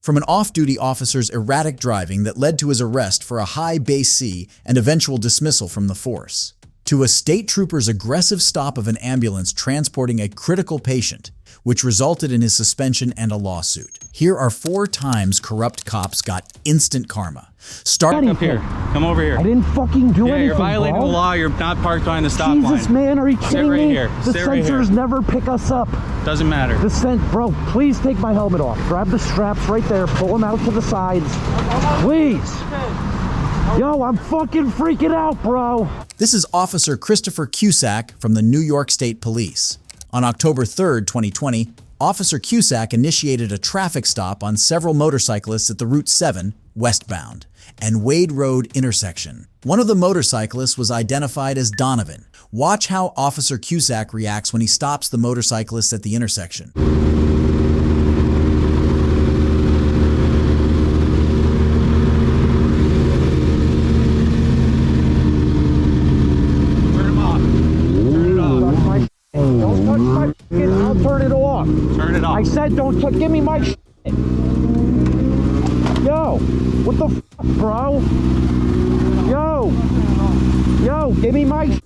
From an off-duty officer's erratic driving that led to his arrest for a high base C and eventual dismissal from the force, to a state trooper's aggressive stop of an ambulance transporting a critical patient, which resulted in his suspension and a lawsuit. Here are 4 times corrupt cops got instant karma. Start up here. Come over here. I didn't fucking do anything, you're violating the law. You're not parked behind the stop line. Jesus, man, are you kidding me? Here. The sensors never pick us up. Doesn't matter. Bro, please take my helmet off. Grab the straps right there. Pull them out to the sides. Please. Yo, I'm fucking freaking out, bro. This is Officer Christopher Cusack from the New York State Police. On October 3rd, 2020, Officer Cusack initiated a traffic stop on several motorcyclists at the Route 7 westbound and Wade Road intersection. One of the motorcyclists was identified as Donovan. Watch how Officer Cusack reacts when he stops the motorcyclist at the intersection. I'll turn it off. Turn it off. I said don't give me my shit. Yo, what the fuck, bro? Yo, give me my shit.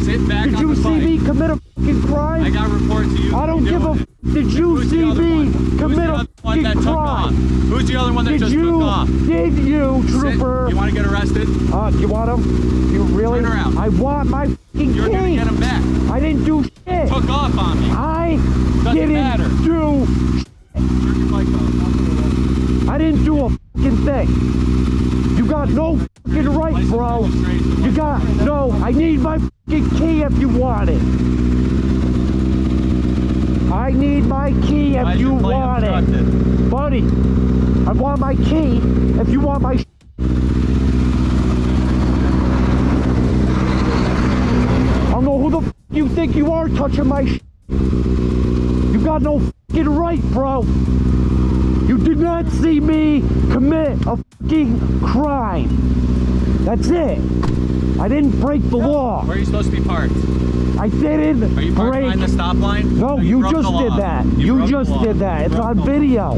Sit back. Did you see me commit a fucking crime? I got reports of you. I don't give a. Did you see me commit a fucking crime? Who's the other one that just took off? Did you, trooper? You want to get arrested? Do you want him? You really? Turn around. I want my fucking You're gonna key. get him back. I didn't do shit. Took off on me. I Doesn't matter. didn't do. Turn your bike off. I didn't do a fucking thing. You got no fucking right, bro. You got no. I need my fucking key if you want it. I need my key if you want it, buddy. I want my key if you want my. I don't know who the f you think you are touching my. You got no fucking right, bro. You did not see me commit a fucking crime. That's it. I didn't break the law. Where are you supposed to be parked? I didn't Are you parked behind the stop line? No, you just did that. You just did that. It's on video.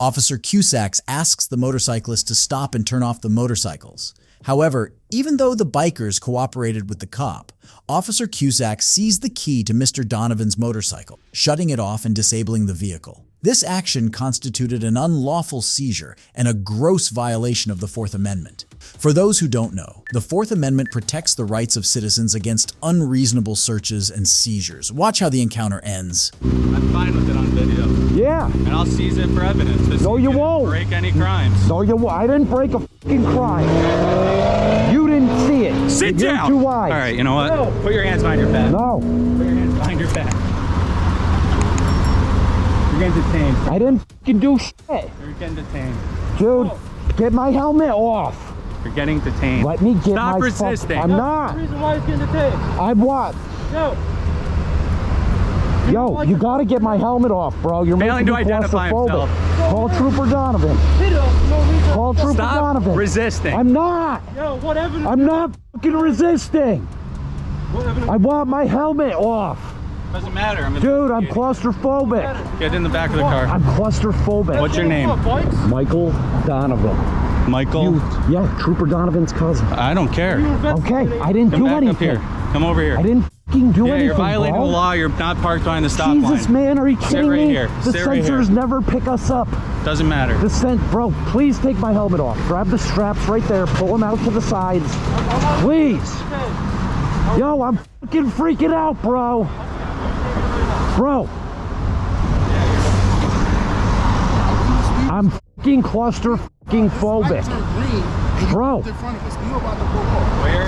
Officer Cusack asks the motorcyclist to stop and turn off the motorcycles. However, even though the bikers cooperated with the cop, Officer Cusack seized the key to Mr. Donovan's motorcycle, shutting it off and disabling the vehicle. This action constituted an unlawful seizure and a gross violation of the Fourth Amendment. For those who don't know, the Fourth Amendment protects the rights of citizens against unreasonable searches and seizures. Watch how the encounter ends. I'm fine with it on video. Yeah. And All seize it for evidence. No, you won't. Break any crimes. No, you won't. I didn't break a fucking crime. You didn't see it. Sit You're down. too wise. All right, you know what? No. Put your hands behind your back. No. Put your hands behind your back. You're getting detained. I didn't fucking do shit. You're getting detained. Dude, get my helmet off. You're getting detained. Let me get Stop my resisting. I'm not. The reason why he's getting detained. I what? Yo, you gotta get my helmet off, bro. You're Failing making to me identify claustrophobic. himself. Call Trooper Donovan. Hit him for no reason. Call Trooper Stop Donovan. resisting. I'm not. Yo, what evidence? I'm not fucking resisting. What evidence? I want my helmet off. Doesn't matter. Dude, I'm claustrophobic. Get in the back of the car. I'm claustrophobic. What's your name? What, bikes? Michael Donovan. Michael? Yeah, Trooper Donovan's cousin. I don't care. Okay, I didn't Come do back anything. up here. Come over here. I didn't fucking do anything, You're violating bro. the law. You're not parked behind the stop line. Jesus, man, are you kidding right me? here. The Sit right sensors here. never pick us up. Doesn't matter. Bro, please take my helmet off. Grab the straps right there. Pull them out to the sides. Please. Yo, I'm fucking freaking out, bro. Bro. I'm fucking claustrophobic. Bro. Where?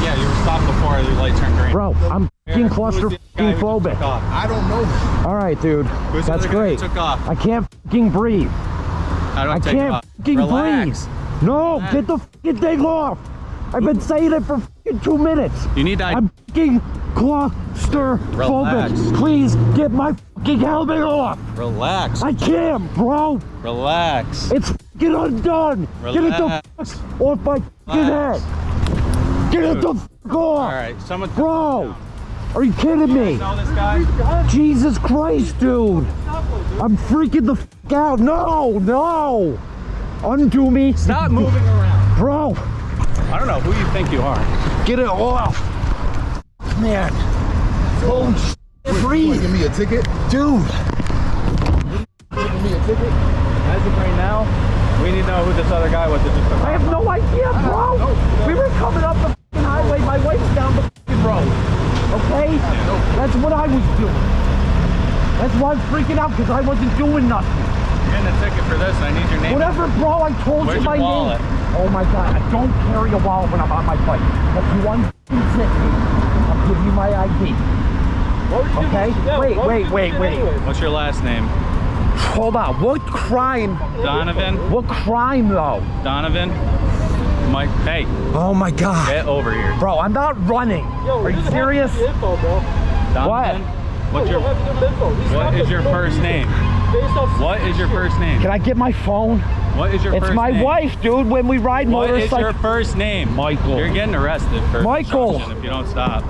Yeah, you were stopped before the light turned green. Bro, I'm fucking claustrophobic. I don't know. All right, dude. Who's the That's other guy great. that took off? I can't fucking breathe. How do I I take can't off? fucking Relax. breathe. No, Relax. get the fucking thing off. I've been saying it for fucking 2 minutes. You need to... I'm fucking claustrophobic. Relax. Please get my fucking helmet off. Relax. I can't, bro. Relax. It's fucking undone. Get it the fuck off my fucking Relax. head. Get it the fuck off. All right, someone... Bro, are you kidding me? Know this guy? Jesus Christ, dude. I'm freaking the f out. No. Undo me. Stop moving around. Bro. I don't know who you think you are. Get it off. Man. Holy shit. Breathe. Give me a ticket. Dude. Give me a ticket. As of right now, we need to know who this other guy was that just took I have no idea, bro. We were coming up the f***ing highway. My wife's down the f***ing road. Okay? That's what I was doing. That's why I'm freaking out, because I wasn't doing nothing. You're getting a ticket for this, and I need your name. Whatever, bro. I told Where's you my your wallet? name. Oh my God. I don't carry a wallet when I'm on my bike. If you un-tip me, I'll give you my ID. Okay? Wait. What's your last name? Hold on. What crime? Donovan? What crime, though? Donovan? Mike, hey, Oh my God. get over here. Bro, I'm not running. Are you serious? Donovan? What is your first name? What is your first name? Can I get my phone? What is your It's first my name? wife, dude, when we ride What is motorcycles. your first name? Michael. You're getting arrested for Michael. obstruction if you don't stop.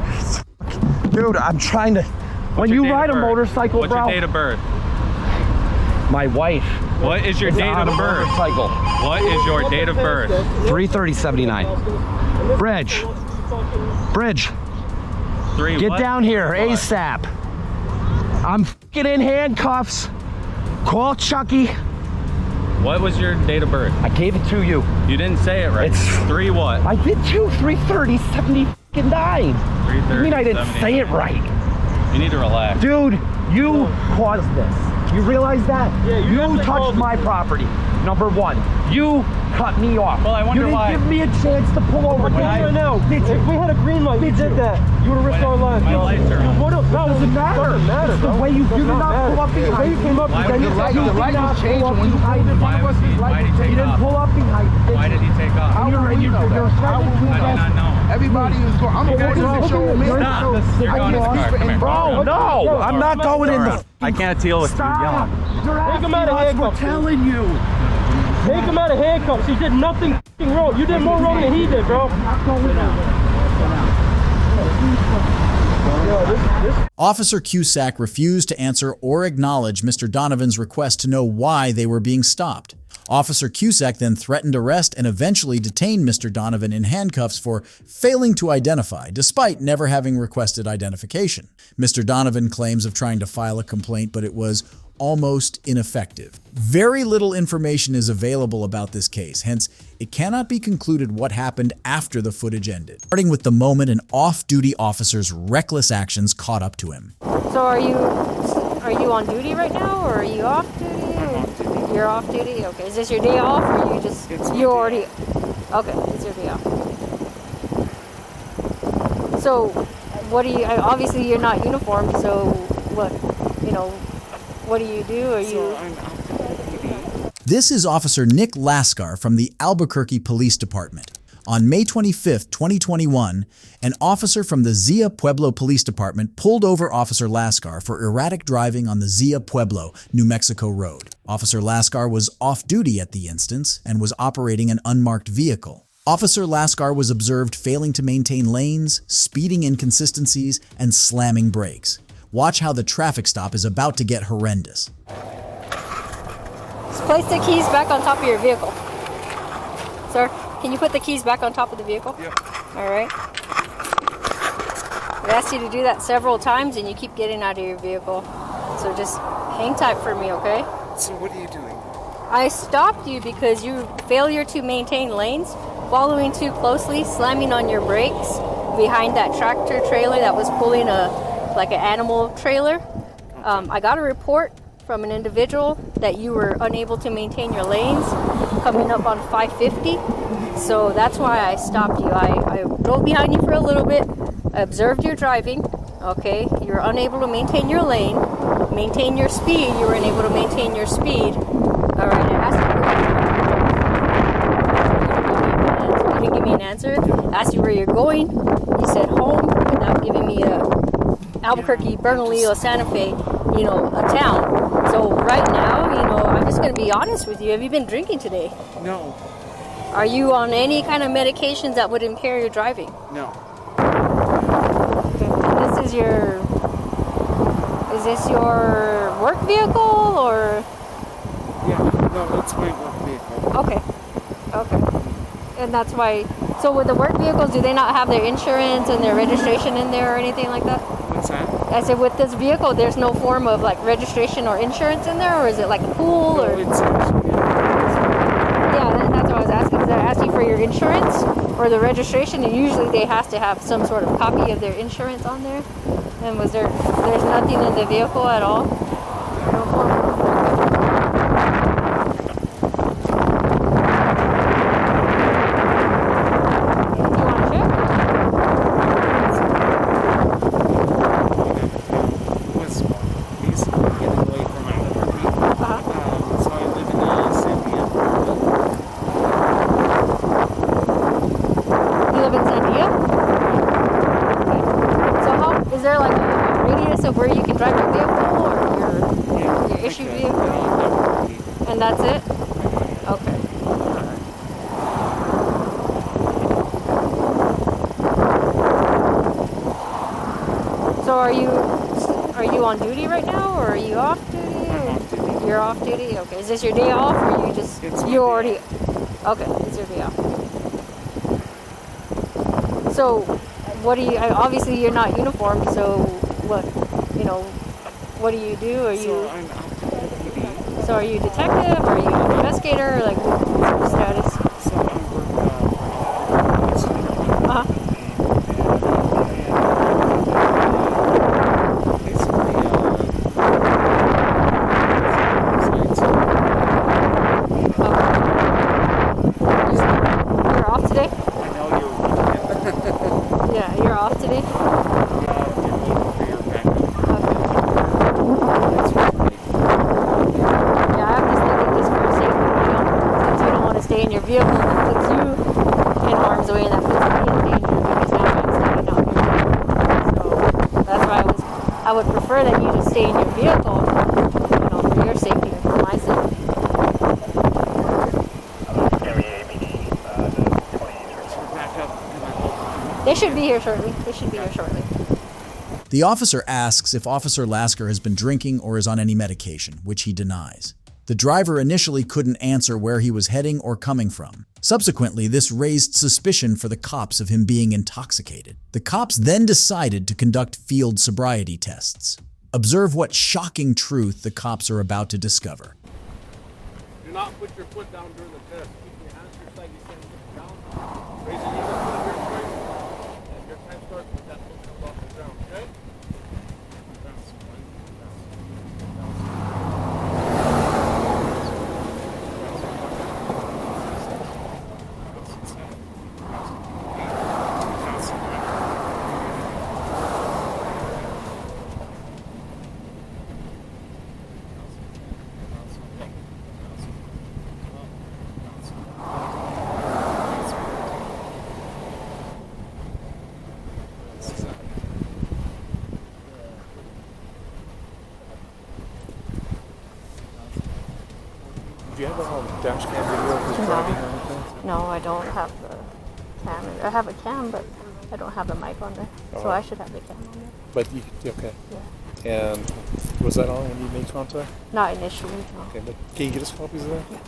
Dude, I'm trying to... When What's your you date ride of a birth? motorcycle, What's bro... your date of birth? My wife. What is your is date on of a birth? motorcycle. What is your date of birth? 3:30:79. Bridge. Get What? down here, What? ASAP. I'm f***ing in handcuffs. Call Chucky. What was your date of birth? I gave it to you. You didn't say it right. It's- 3 what? I did too. 3:30:79. 3:30. I mean, I didn't say it right. You need to relax. Dude, you caused this. You realize that? Yeah, you you definitely touched caused my it. property. Number one, you cut me off. Well, I wonder you didn't why. give me a chance to pull over. Right now, Did if you? we had a green light, we did that. You would have risked our lives. My bro. lights are on. You would have. No, Doesn't matter. Doesn't matter, It's the bro. way you did Does not matter. pull up The way behind you came up, Why you would did the not- light- you the did light not was pull changed up when you behind pulled in me. front of us. Why did he You take didn't off? pull up behind me. Why did he take off? And you're threatening to I did not know. Everybody is going. I'm a guys witness are- show me. Stop. You're going to the car. Come here. Bro, no, I'm not going in the... I can't deal with you Stop. yelling. You're Take him asking out of us, we're handcuffs, dude. telling you. Take him out of handcuffs. He did nothing f***ing wrong. You did more wrong than he did, bro. Officer Cusack refused to answer or acknowledge Mr. Donovan's request to know why they were being stopped. Officer Cusack then threatened arrest and eventually detained Mr. Donovan in handcuffs for failing to identify, despite never having requested identification. Mr. Donovan claims of trying to file a complaint, but it was almost ineffective. Very little information is available about this case, hence it cannot be concluded what happened after the footage ended, starting with the moment an off-duty officer's reckless actions caught up to him. So are you on duty right now, or are you off duty? You're off duty? Okay. Is this your day off, or you just, you already, okay, it's your day off. So, what do you, obviously you're not uniformed, so what, what do you do? Are you... This is Officer Nick Lascar from the Albuquerque Police Department. On May 25, 2021, an officer from the Zia Pueblo Police Department pulled over Officer Lascar for erratic driving on the Zia Pueblo, New Mexico road. Officer Lascar was off-duty at the instance and was operating an unmarked vehicle. Officer Lascar was observed failing to maintain lanes, speeding inconsistencies, and slamming brakes. Watch how the traffic stop is about to get horrendous. Just place the keys back on top of your vehicle. Sir, can you put the keys back on top of the vehicle? Yeah. All right. I asked you to do that several times and you keep getting out of your vehicle. So just hang tight for me, okay? So what are you doing? I stopped you because your failure to maintain lanes, following too closely, slamming on your brakes behind that tractor trailer that was pulling like an animal trailer. I got a report from an individual that you were unable to maintain your lanes coming up on 550. So that's why I stopped you. I rode behind you for a little bit. I observed your driving. Okay, you were unable to maintain your lane, maintain your speed. You were unable to maintain your speed. All right, I asked you. You didn't give me an answer. I asked you where you're going. You said home without giving me a Albuquerque, Bernalillo, Santa Fe, a town. So right now, I'm just going to be honest with you. Have you been drinking today? No, Are you on any kind of medications that would impair your driving? no. Okay. This is Is this your work vehicle or? Yeah, no, it's my work vehicle. Okay. Okay. And that's why. So with the work vehicles, do they not have their insurance and their registration in there or anything like that? What's that? I said with this vehicle, there's no form of like registration or insurance in there, or is it like a pool No, or? it's actually, Yeah, that's what I was asking. Because I asked you for your insurance or the registration, and usually they have to have some sort of copy of their insurance on there. And there's nothing in the vehicle at all? No form of- Do you want to check? was basically getting away from my liberty. So I live in San Diego. You live in San Diego? Okay. So how is there like a radius of where you can drive your vehicle or your issued vehicle? And that's it? Okay. So are you on duty right now or are you off duty? I'm off duty. You're off duty? Okay. Is this your day off or you just It's my you day already Okay, it's your day off. So what do you obviously you're not uniformed, so what do you do? Are So you I'm active duty. So are you a detective or are you an investigator? Or like what's your status? So I work for Uh-huh. You're off today? I know you're Yeah, you're off today? Yeah, I'm just thinking just for safety, since you don't want to stay in your vehicle that puts you in harm's way and that puts me in danger because now I'm staying out here. So that's why I would prefer that you just stay in your vehicle, for your safety and for my safety. They should be here shortly. The officer asks if Officer Lasker has been drinking or is on any medication, which he denies. The driver initially couldn't answer where he was heading or coming from. Subsequently, this raised suspicion for the cops of him being intoxicated. The cops then decided to conduct field sobriety tests. Observe what shocking truth the cops are about to discover. Do not put your foot down during the test. Keep your hands to your side. You can't put it down. Raise your knees up to your face. And your time starts with that foot comes off the ground, okay? Do you have a dash cam video of his driving or anything? No, I don't have the cam. I have a cam, but I don't have the mic on there. So I should have the cam on there. But you, okay. Yeah. And was that on when you made contact? Not initially, no. Okay, but can you get us copies of that?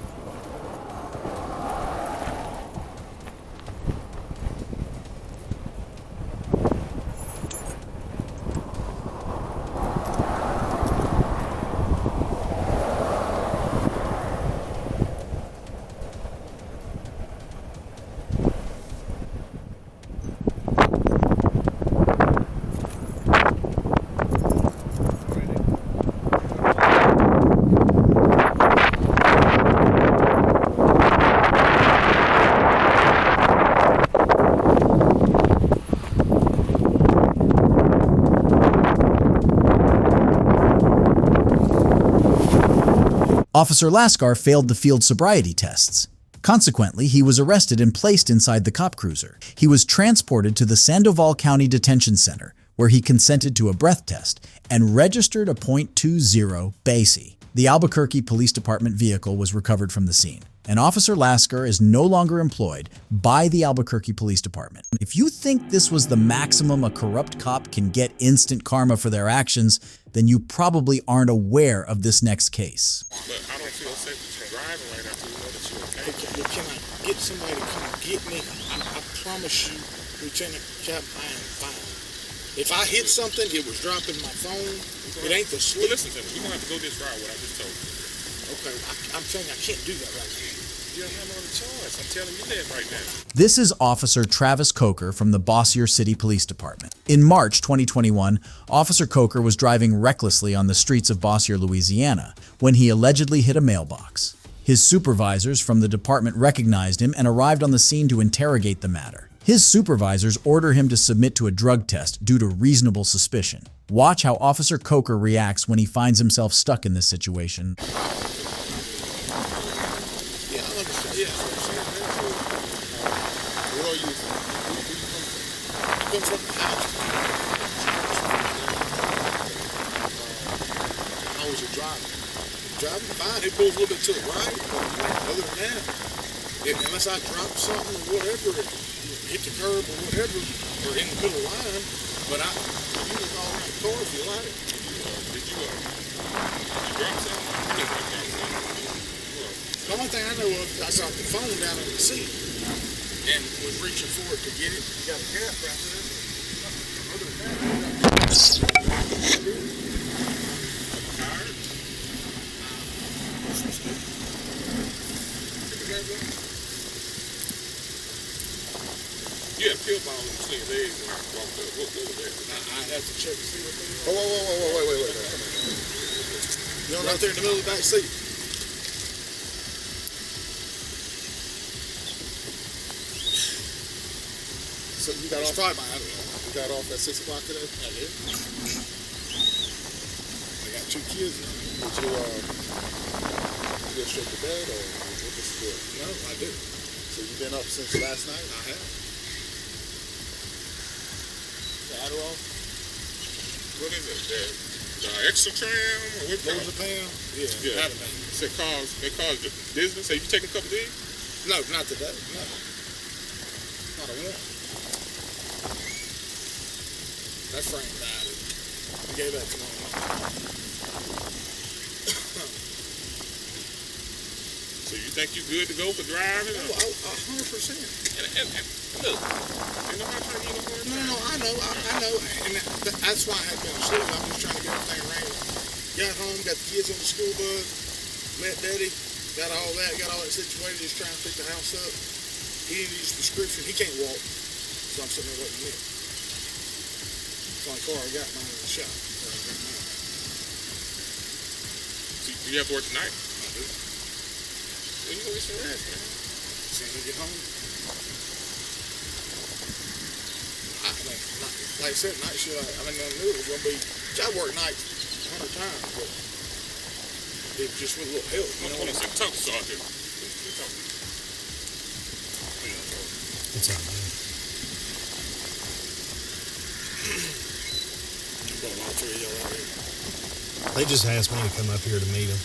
Officer Lasker failed the field sobriety tests. Consequently, he was arrested and placed inside the cop cruiser. He was transported to the Sandoval County Detention Center, where he consented to a breath test and registered a .20 BASI. The Albuquerque Police Department vehicle was recovered from the scene, and Officer Lasker is no longer employed by the Albuquerque Police Department. If you think this was the maximum a corrupt cop can get instant karma for their actions, then you probably aren't aware of this next case. But I don't feel safe that you're driving right now until you know that you're okay. Okay, well, can I get somebody to come get me? I promise you, Lieutenant Captain, I am fine. If I hit something, it was dropping my phone. It ain't the sleep. Well, listen to me. We're going to have to go this route, what I just told you. Okay, I'm telling you, I can't do that right now. You don't have no other choice. I'm telling you that right now. This is Officer Travis Coker from the Bossier City Police Department. In March 2021, Officer Coker was driving recklessly on the streets of Bossier, Louisiana, when he allegedly hit a mailbox. His supervisors from the department recognized him and arrived on the scene to interrogate the matter. His supervisors order him to submit to a drug test due to reasonable suspicion. Watch how Officer Coker reacts when he finds himself stuck in this situation. Yeah, I understand. Yeah, where are you? You come from the house. How was your driving? Driving fine. It pulls a little bit to the right. Other than that, unless I drop something or whatever, hit the curb or whatever, or in the middle of the line, but you can call around the car if you like. Did you drop something? You didn't drop something. The only thing I know of is I dropped the phone down in the seat and was reaching for it to get it. You got a gap right there. Other than that, Tired? You had a pill ball in between your legs when I walked up. What was that? I have to check to see what they are. Wait. You know, right there in the middle of the back seat. So you got off? You got off at 6 o'clock today? I did. I got 2 kids now. Did you go straight to bed or what was the deal? No, I did. So you've been up since last night? I have. The Adderall, What is it? The Exotram or what? Diazepam. Yeah. Ativan. So it caused dizziness. Have you taken a couple of these? No, not today. No. Not a one. That Frank died. He gave that to my mom. So you think you good to go for driving? Oh, 100%. And look, ain't nobody trying to get no more. No, I know. And that's why I had been asleep. I'm just trying to get everything right. Got home, got the kids on the school bus, met Daddy, got all that situated, just trying to pick the house up. He didn't use prescription. He can't walk. So I'm sitting there waiting for him. It's the only car I got mine in the shop. So you have to work tonight? I do. Well, you gonna get some rest, man. As soon as I get home. Like I said, night shift, I knew it was going to be, I work nights 100 times, but it just with a little help. Hold on a second. Talk to Sergeant. What's up, man? Brought all 3 of y'all out here. They just asked me to come up here to meet them.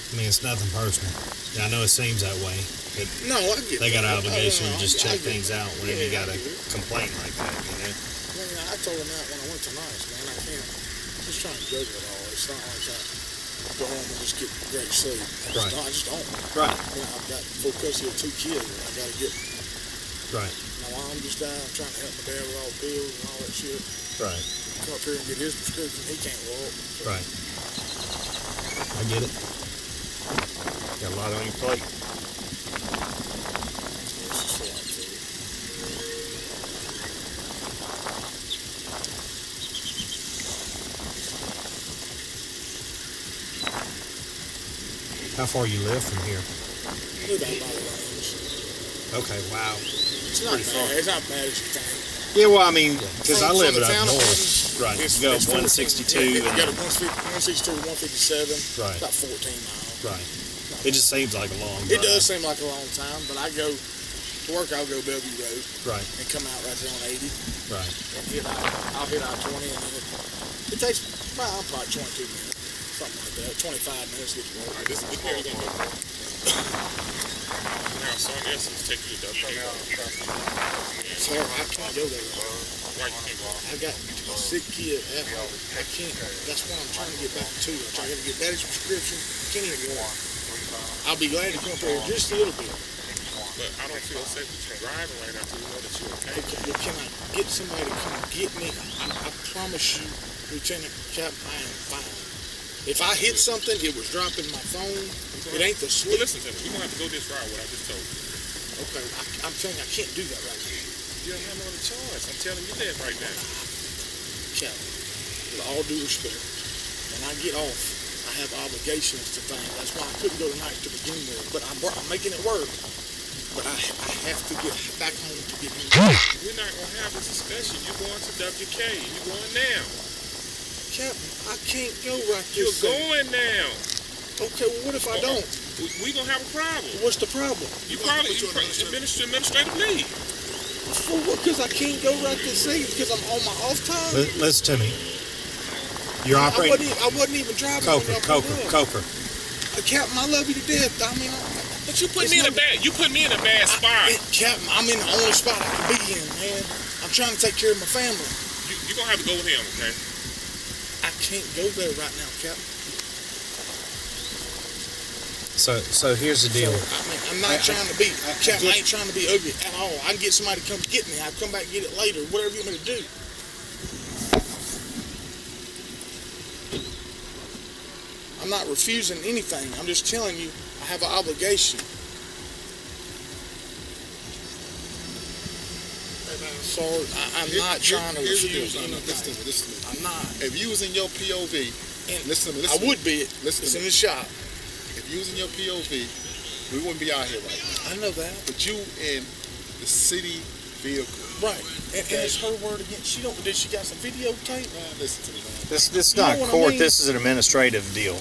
I mean, it's nothing personal. I know it seems that way, but No, I get they got an that. obligation to just I check get things it. out whenever you Yeah, got I a get it. complaint like that, you know? I told him that when I went to nights, man. I can't. I'm just trying to juggle it all. It's not like I go home and just get great sleep. I just don't. Right. You know, I've got full custody of 2 kids. And I got to get. Right. My mom just died. I'm trying to help my dad with all the bills and all that shit. Right. Come up here and get his prescription. He can't walk. So. Right. I get it. Got a lot on your plate. How far you live from here? Live out by the range. Okay, wow. It's not bad. It's not bad as you think. Yeah, well, I mean, because I From live the it up town of north. Clinton, Right. it's- You go it's 162 You and got a 162 to 157. Right. About 14 miles. right. It just seems like a long It drive. does seem like a long time, but I go to work. I'll go Bellevue Road Right. and come out right there on 80. Right. And I'll hit I-20, and then it takes about probably 22 minutes, something like that. 25 minutes to get to work. All right, this is where we're gonna go. Now, so in essence, take you to the So I can't go there. why you can't go off. I got a sick kid at home. I can't. That's why I'm trying to get back to you. I'm trying to get Daddy's prescription. Can't even go on. I'll be glad to come up there just a little bit. But I don't feel safe that you're driving right now until you know that you're okay. Okay, well, can I get somebody to come get me? I promise you, Lieutenant Cap, I am fine. If I hit something, it was dropping my phone. It ain't the sleep. Well, listen to me. We're going to have to go this route, what I just told you. Okay, I'm telling you, I can't do that right now. You don't have no other choice. I'm telling you that right now. Cap, with all due respect, when I get off, I have obligations to things. That's why I couldn't go tonight to begin with. But I'm making it work. But I have to get back home to get me. We're not going to have this discussion. You're going to WK. You're going now. Captain, I can't go right this You're second. going now. Okay, well, what if I don't? We're going to have a problem. What's the problem? You probably administrative leave. For what? Because I can't go right this second because I'm on my off time? Listen to me. You're operating. I wasn't even driving. Coker. Captain, I love you to death. I mean, But you put me in a bad spot. Captain, I'm in the only spot I can be in, man. I'm trying to take care of my family. You're going to have to go with him, okay? I can't go there right now, Captain. So here's the deal. I'm not trying to be, Captain, I ain't trying to be ugly at all. I can get somebody to come get me. I'll come back and get it later, whatever you want me to do. I'm not refusing anything. I'm just telling you, I have an obligation. Sorry, I'm not trying to refuse anything. Listen to me. I'm not. If you was in your POV, listen to me. I would be. Listen It's to in me. the shop. If you was in your POV, we wouldn't be out here right now. I know that. But you in the city vehicle. Right. And it's her word again. She got some videotape? Man, listen to me, man. This is You know not what I court. mean? This is an administrative deal.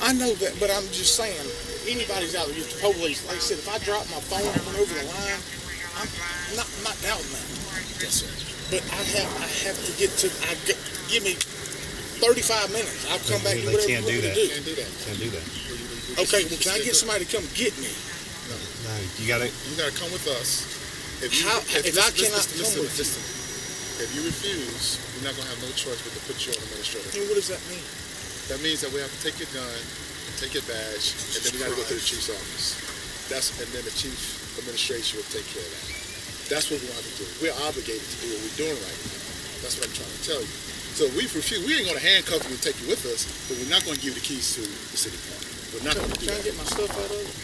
I know that, but I'm just saying, anybody's out there, the police, like I said, if I drop my phone and went over the line, I'm not doubting that. Yes, sir. But I have to get to, give me 35 minutes. I'll come back and do whatever you want me to do. Can't do that. Can't do that. Okay, well, can I get somebody to come get me? No, you gotta come with us. If I cannot come with you. Listen. If you refuse, we're not gonna have no choice but to put you on administrative. Then what does that mean? That means that we have to take your gun, take your badge, and then we gotta go to the chief's office. And then the chief administration will take care of that. That's what we have to do. We're obligated to do what we're doing right now. That's what I'm trying to tell you. So if we refuse, we ain't gonna handcuff you and take you with us, but we're not gonna give you the keys to the city park. We're not gonna do Can I that. get my stuff out of it?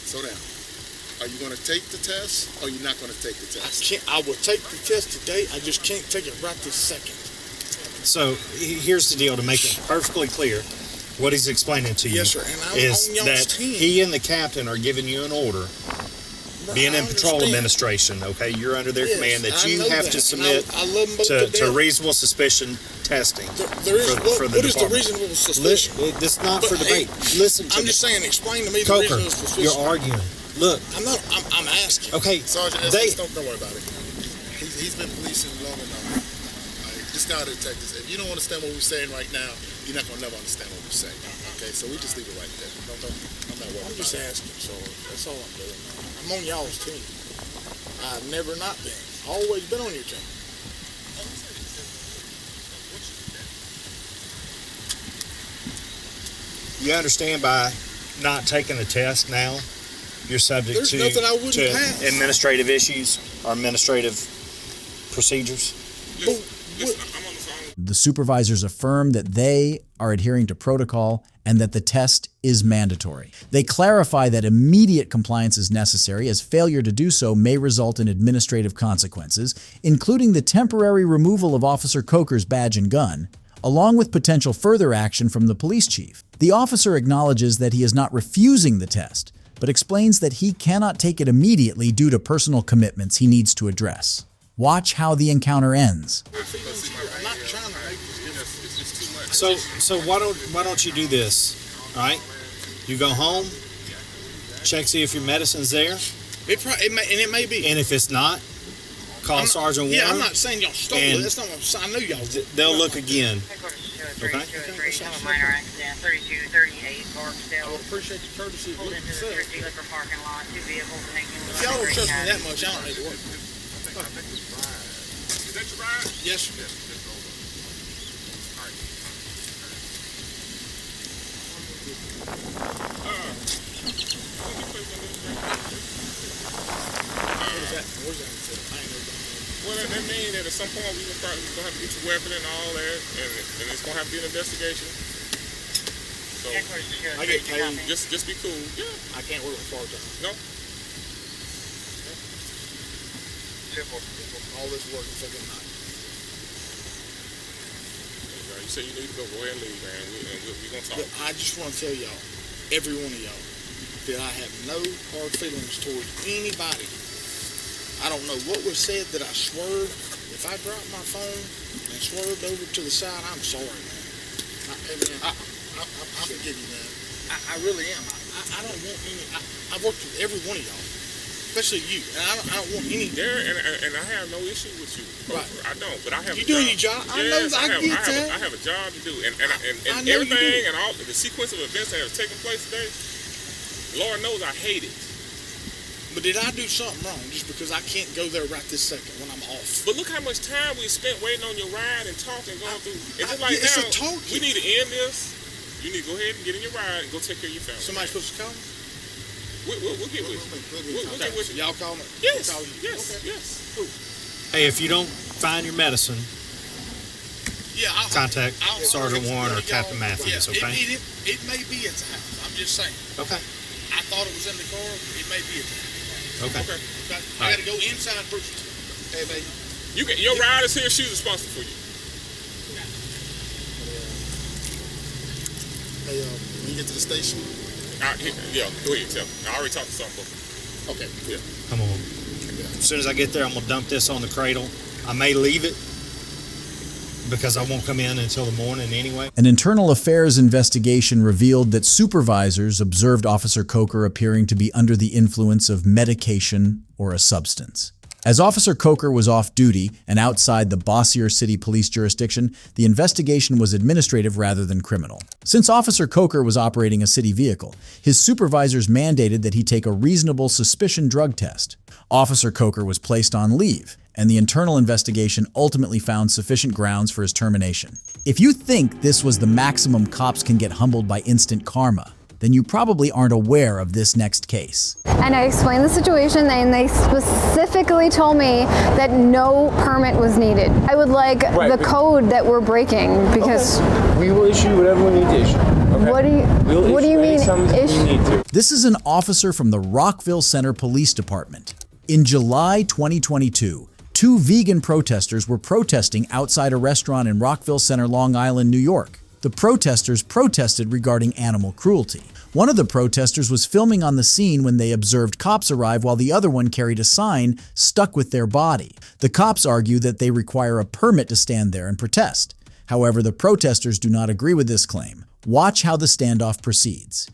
So now, are you gonna take the test or you're not gonna take the test? I will take the test today. I just can't take it right this second. So here's the deal to make it perfectly clear. What he's explaining to you Yes, sir. And I'm is on y'all's that team. he and the captain are giving you an order, being in patrol administration. Okay, you're under their Yes, command that I you know have that. to And submit I love them both to death. reasonable suspicion testing. There is, for the what is the department. reasonable suspicion? This is not But, for debate. hey, Listen to I'm me. just saying, explain to me the Coker, reasonable suspicion. you're arguing. Look, I'm asking. okay, Sergeant, they, don't worry about it. He's been policing long enough. This guy, the detectives, if you don't understand what we're saying right now, you're not gonna never understand what we're saying. Okay, so we just leave it right there. I'm not worried I'm about just it. asking, so that's all I'm doing. I'm on y'all's team. I've never not been. Always been on your team. you understand by not taking the test now, you're subject There's nothing I wouldn't to pass. administrative issues or administrative procedures. Listen, I'm on the phone. The supervisors affirm that they are adhering to protocol and that the test is mandatory. They clarify that immediate compliance is necessary, as failure to do so may result in administrative consequences, including the temporary removal of Officer Coker's badge and gun, along with potential further action from the police chief. The officer acknowledges that he is not refusing the test, but explains that he cannot take it immediately due to personal commitments he needs to address. Watch how the encounter ends. I'm not trying to make this. It's too much. So why don't you do this? All right, you go home, check see if your medicine's there, It may be. and if it's not, call Sergeant Warren. Yeah, I'm not saying y'all stole it. That's not what I'm saying. I know y'all did. They'll look again. Okay. Have a minor accident, 3238 Barksdale. I would appreciate the courtesy of Pulled looking into the yourself. Thrifty Liquor parking lot, two vehicles making If y'all don't trust me that much, I don't need to work. Is that your ride? ride? Yes, sir. Yeah, just over. All right. Where's that? I ain't never done that. Well, that means that at some point we're gonna have to get your weapon and all that, and it's gonna have to be an investigation. So I get paid. just be cool. Yeah. I can't work part time. No. All this work is fucking night. You say you need to go ahead and leave, man. We're gonna talk. But I just want to tell y'all, every one of y'all, that I have no hard feelings towards anybody. I don't know what was said that I swerved. If I dropped my phone and swerved over to the side, I'm sorry, man. I forgive you, man. I really am. I don't want any. I've worked with every one of y'all, especially you. And I don't want any. There, and I have no issue with you. Right. I don't, but I have. You doing your job? I know. I have a job to do, and everything and all the sequence of events that have taken place today. Lord knows I hate it. But did I do something wrong just because I can't go there right this second when I'm off? But look how much time we spent waiting on your ride and talking, going through. It's just like it's now, a talk. We need to end this. You need to go ahead and get in your ride and go take care of your family. Somebody supposed to call me? We'll get with you. We'll get with you. Y'all call me? Yes. We'll call you. Yes. Okay. Yes. Cool. Hey, if you don't find your medicine, contact Sergeant Warren or Captain Matthews, okay? It may be at the house. I'm just saying. Okay. I thought it was in the car. It may be at the house. Okay. I got to go inside first. Hey, baby. Your ride is here. She's responsible for you. Hey, when you get to the station. Yeah, go ahead. Tell me. I already talked to something. Okay. Yeah. Come on. As soon as I get there, I'm going to dump this on the cradle. I may leave it because I won't come in until the morning anyway. An internal affairs investigation revealed that supervisors observed Officer Coker appearing to be under the influence of medication or a substance. As Officer Coker was off duty and outside the Bossier City Police jurisdiction, the investigation was administrative rather than criminal. Since Officer Coker was operating a city vehicle, his supervisors mandated that he take a reasonable suspicion drug test. Officer Coker was placed on leave, and the internal investigation ultimately found sufficient grounds for his termination. If you think this was the maximum cops can get humbled by instant karma, then you probably aren't aware of this next case. And I explained the situation, and they specifically told me that no permit was needed. I would like the code that we're breaking because we will issue whatever we need to issue. Okay? What do you mean issue? This is an officer from the Rockville Center Police Department. In July 2022, 2 vegan protesters were protesting outside a restaurant in Rockville Center, Long Island, New York. The protesters protested regarding animal cruelty. One of the protesters was filming on the scene when they observed cops arrive, while the other one carried a sign stuck with their body. The cops argue that they require a permit to stand there and protest. However, the protesters do not agree with this claim. Watch how the standoff proceeds.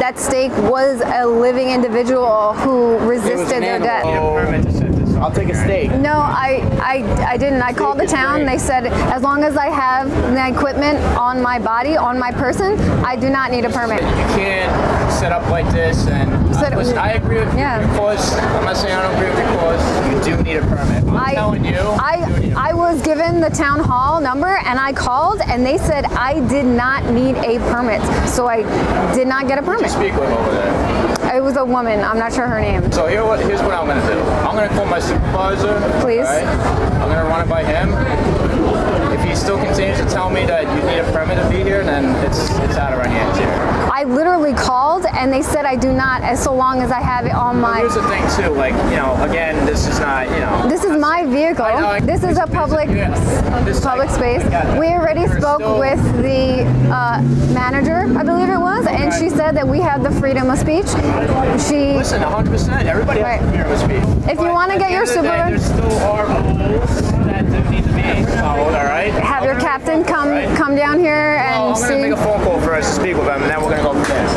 that steak was a living individual who resisted their death. I'll take a steak. No, I didn't. I called the town. They said as long as I have the equipment on my body, on my person, I do not need a permit. You can't set up like this. And listen, I agree with you. Because I'm not saying I don't agree with you. Because you do need a permit. I'm telling you. I was given the town hall number and I called and they said I did not need a permit, so I did not get a permit. Who did you speak with over there? It was a woman. I'm not sure her name. So here's what I'm going to do. I'm going to call my supervisor. Please. Right? I'm going to run it by him. If he still continues to tell me that you need a permit to be here, then it's out of our hands here. I literally called and they said I do not, as so long as I have it on my... Here's the thing too, like, again, this is not, This is my vehicle. This is a public space. We already spoke with the manager, I believe it was, and she said that we have the freedom of speech. Listen, 100%. Everybody has the freedom of speech. If you want to get your supervisor... There still are rules that need to be followed, all right? Have your captain come down here and see... I'm going to make a phone call first to speak with him, and then we're going to go from there.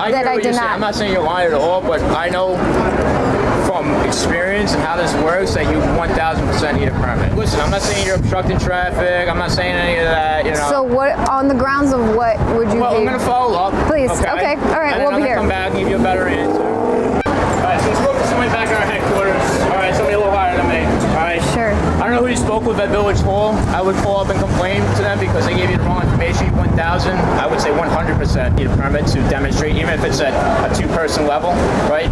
I did not. I'm not saying you're lying at all, but I know from experience and how this works that you 1,000% need a permit. Listen, I'm not saying you're obstructing traffic. I'm not saying any of that. So what, on the grounds of what would you be? Well, I'm going to follow up. Please. Okay. All right. And We'll be here. I'm going to come back and give you a better answer. All right. So let's go to somebody back at our headquarters. All right. Somebody a little higher than me. All right. Sure. I don't know know who you spoke with at Village Hall, I would call up and complain to them because they gave you the wrong information. 1,000, I would say 100% need a permit to demonstrate, even if it's at a two-person level, right?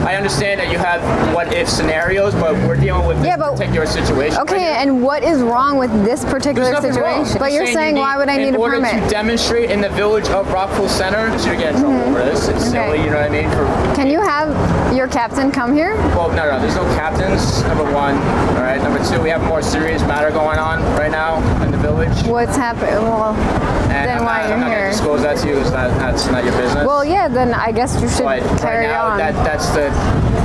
I understand that you have what-if scenarios, but we're dealing with this particular situation. Okay, right and what is wrong with this particular There's nothing wrong. situation? But you're saying why would I need a permit? In order to demonstrate in the Village of Rockville Center, you're getting in trouble over this. It's silly, you know what I mean? Can you have your captain come here? Well, no, there's no captains, number one. All right, number two, we have a more serious matter going on right now in the Village. What's happening? Well, then why I'm you're not here? going to disclose that to you because that's not your business. Well, yeah, then I guess you should carry on. That's the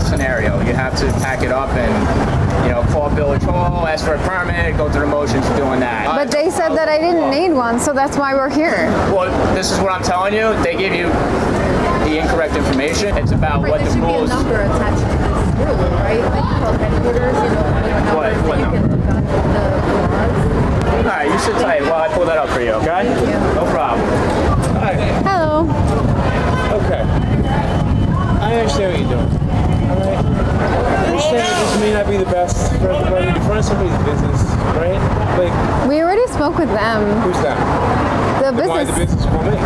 scenario. You have to pack it up and, you know, call Village Hall, ask for a permit, go through the motions of doing that. But they said that I didn't need one, so that's why we're here. Well, this is what I'm telling you. They gave you the incorrect information. It's about what the rules. There should be a number attached to this rule, right? Like headquarters, you know, What number? All right, you sit tight while I pull that up for you, okay? No problem. Hi. Hello. Okay. I understand what you're doing. Alright? I understand that this may not be the best for everybody to run somebody's business, right? Like, We already spoke with them. who's that? The Then why business. the business call me?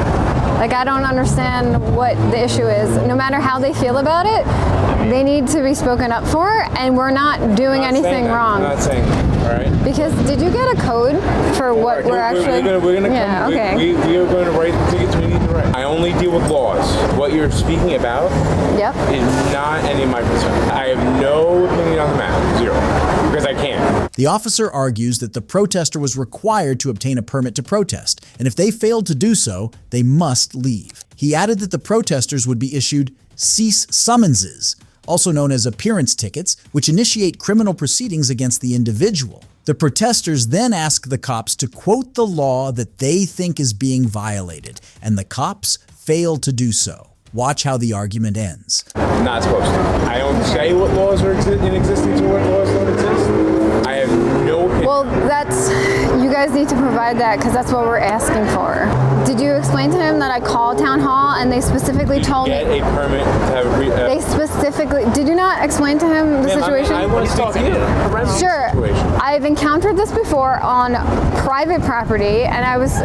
Like, I don't understand what the issue is. No matter how they feel about it, they need to be spoken up for, and we're not doing anything wrong. I'm not saying that, alright? Because did you get a code for what we're actually? We're gonna yeah, come. okay. We are going to write the tickets we need to write. I only deal with laws. What you're speaking about is not any of my concern. I have no opinion on the matter. Zero. Because I can't. The officer argues that the protester was required to obtain a permit to protest, and if they failed to do so, they must leave. He added that the protesters would be issued cease summonses, also known as appearance tickets, which initiate criminal proceedings against the individual. The protesters then ask the cops to quote the law that they think is being violated, and the cops fail to do so. Watch how the argument ends. Not supposed to. I don't say what laws are in existence or what laws don't exist. I have no opinion. Well, you guys need to provide that because that's what we're asking for. Did you explain to him that I called town hall and they specifically told me? Get a permit to have a They specifically, did you not explain to him the situation? I want to speak to you. Sure. I've encountered this before on private property, and I was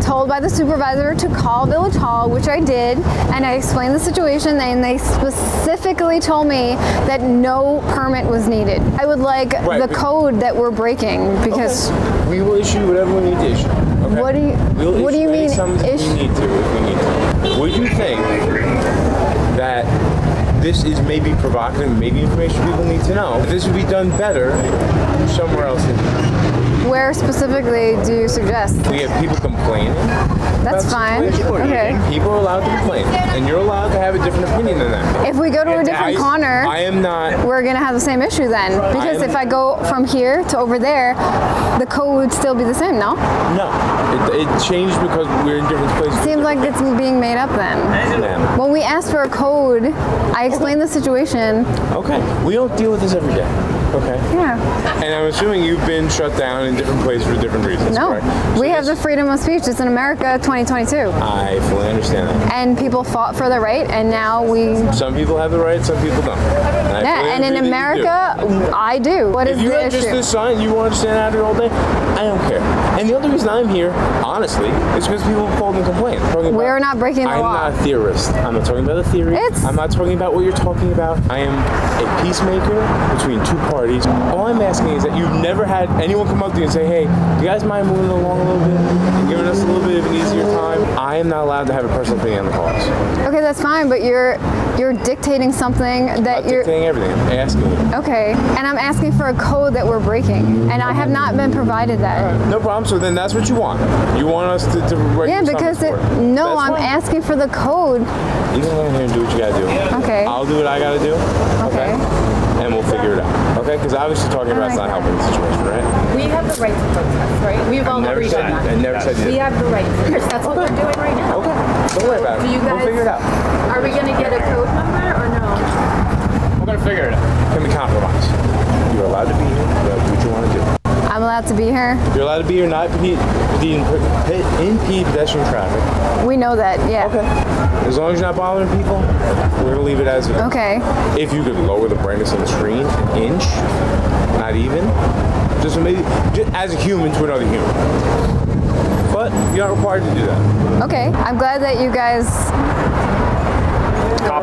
told by the supervisor to call Village Hall, which I did, and I explained the situation, and they specifically told me that no permit was needed. I would like the code that we're breaking because we will issue whatever we need to issue. Okay? What do you mean issue? We need to if we need to. Would you think that this is maybe provocative, maybe information people need to know? This would be done better somewhere else in town. Where specifically do you suggest? We have people complaining. That's fine. Okay. People are allowed to complain, and you're allowed to have a different opinion than that. If we go to a different corner, I am not. We're gonna have the same issue then, because if I go from here to over there, the code would still be the same. No. No, it changed because we're in different places. Seems like it's being made up then. Ma'am. When we asked for a code, I explained the situation. Okay. We don't deal with this every day. Okay. Yeah. And I'm assuming you've been shut down in different places for different reasons. No. Correct? We have the freedom of speech. It's in America 2022. I fully understand that. And people fought for the right, and now we. Some people have the right, some people don't. And in America, I do. What is the issue? If you the had just issue? this sign, you want to stand out here all day, I don't care. And the only reason I'm here, honestly, is because people called and complained. We're not breaking the law. I'm not a theorist. I'm not talking about a theory. I'm not talking about what you're talking about. I am a peacemaker between two parties. All I'm asking is that you've never had anyone come up to you and say, hey, do you guys mind moving along a little bit and giving us a little bit of an easier time? I am not allowed to have a personal opinion on the cause. Okay, that's fine, but you're dictating something that you're dictating everything. I'm asking you. Okay, and I'm asking for a code that we're breaking, and I have not been provided that. No problem. So then that's what you want. You want us to write Yeah, your because summons I'm asking for the code. You can go in here and do what you gotta do. Okay. I'll do what I gotta do. Okay. And we'll figure it out. Okay? Because obviously talking about it's not helping the situation, right? We have the right to protest, right? We've all agreed on that. I never said We have the right to protest. That's what we're doing right now. Okay. Don't worry about it. Do you guys, we'll figure it out. Are we going to get a code number or no? We're going to figure it out. Can we compromise? You're allowed to be here. You're allowed to do what you want to do. I'm allowed to be here. You're allowed to be here, not impede pedestrian traffic. We know that, yeah. Okay. As long as you're not bothering people, we're going to leave it as it is. Okay. If you could lower the brightness on the screen an inch, not even, just as a human to another human. But you're not required to do that. Okay, I'm glad that you guys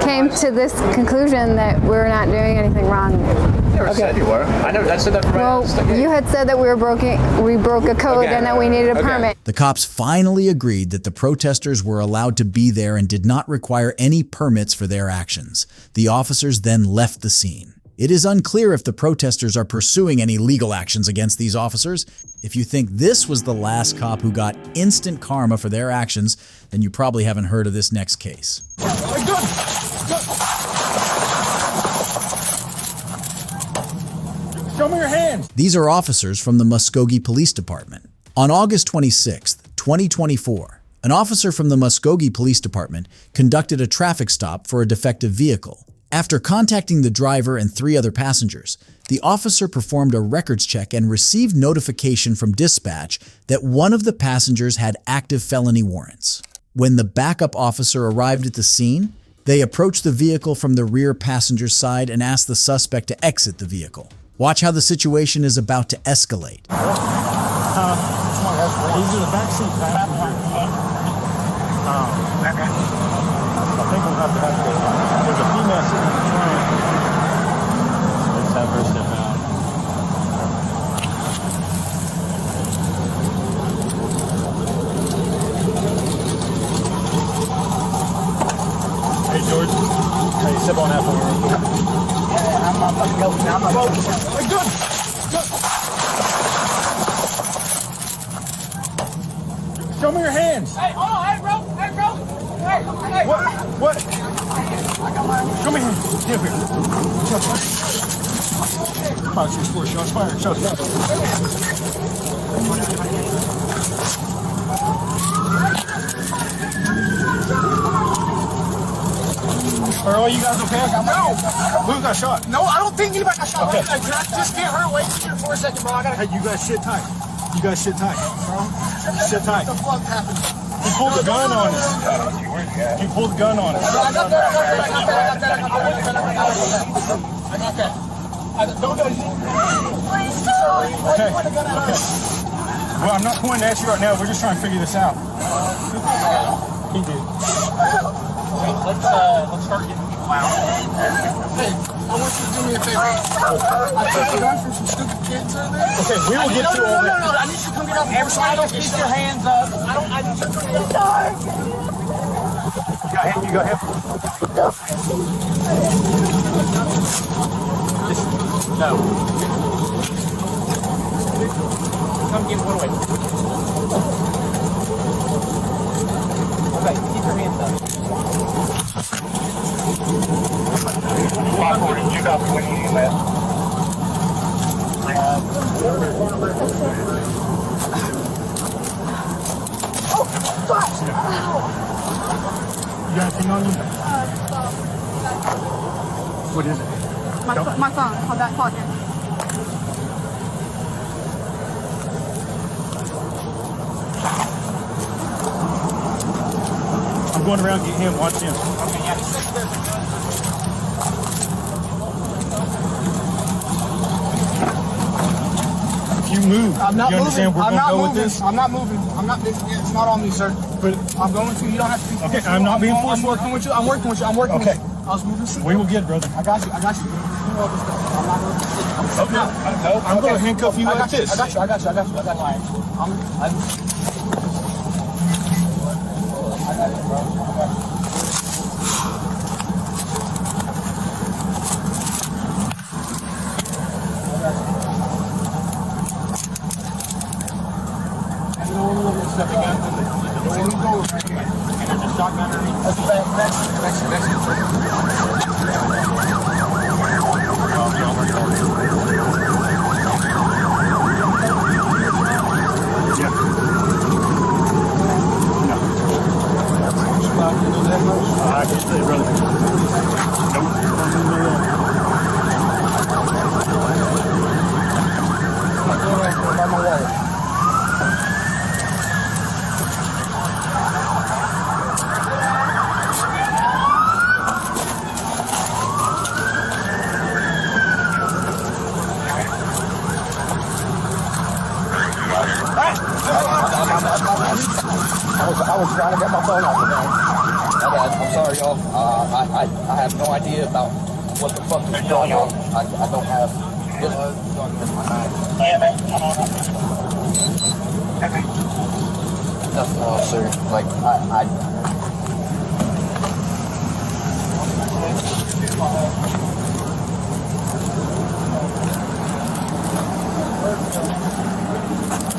came to this conclusion that we're not doing anything wrong. Never said you were. I never. That said that. Well, you had said that we broke a code and that we needed a permit. The cops finally agreed that the protesters were allowed to be there and did not require any permits for their actions. The officers then left the scene. It is unclear if the protesters are pursuing any legal actions against these officers. If you think this was the last cop who got instant karma for their actions, then you probably haven't heard of this next case. Show me your hands. These are officers from the Muskogee Police Department. On August 26, 2024, an officer from the Muskogee Police Department conducted a traffic stop for a defective vehicle. After contacting the driver and 3 other passengers, the officer performed a records check and received notification from dispatch that one of the passengers had active felony warrants. When the backup officer arrived at the scene, they approached the vehicle from the rear passenger side and asked the suspect to exit the vehicle. Watch how the situation is about to escalate. These are the backseat passengers. I think we'll have to have there's a female sitting in the front. Let's have her step out. Hey, George. Hey, sip on that for me. Yeah, I'm not fucking going now. I'm not going. Hey, good. Show me your hands. Hey, hold on. Hey, bro. Hey, bro. Hey. What? Show me your hands. Get up here. Come on, shoot 4 shots fired. Shots fired. Are all you guys okay? No. Who got shot? No, I don't think anybody got shot. Okay. Just get her away here for a second, bro. Hey, you guys sit tight. You guys sit tight. Sit tight. What the fuck happened? He pulled the gun on us. He pulled the gun on us. I got that. Okay. Well, I'm not pointing at you right now. We're just trying to figure this out. He did. Let's start getting people out. Hey, I want you to do me a favor. I took the gun from some stupid kids over there. Okay, we will get to all that. No, I need you to come get off. Everybody don't keep your hands up. I need you to come get off. You got him. No. Come get one away. Okay, keep your hands up. You got 20 left. You got anything on you? What is it? My phone, on that pocket. I'm going around to get him. Watch him. If you move, I'm not you understand moving. we're I'm going to not go moving. with this? I'm not moving. I'm not. It's not on me, sir. But I'm going to. You don't have to be. Okay, I'm not being forceful. I'm working with you. I'm working with you. I'm working Okay. with you. I was moving seat. We will get it, brother. I got you. I got you. You know this stuff. I'm not going to. I'm going to handcuff you like this. I got you. I got you. I got you. I got you. I got you, bro. was trying to get my phone off the ground. I'm sorry, y'all. I have no idea about what the fuck is going on. I don't have just my mind. Nothing else, sir. Like,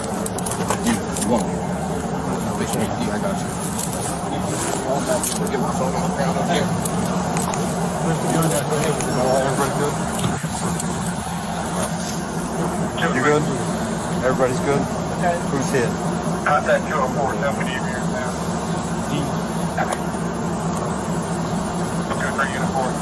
You want me? I got you. Get my phone on the ground up here. You good? Everybody's good? Okay. Who's hit? Contact 204, somebody here now. Okay. 2-3 uniform.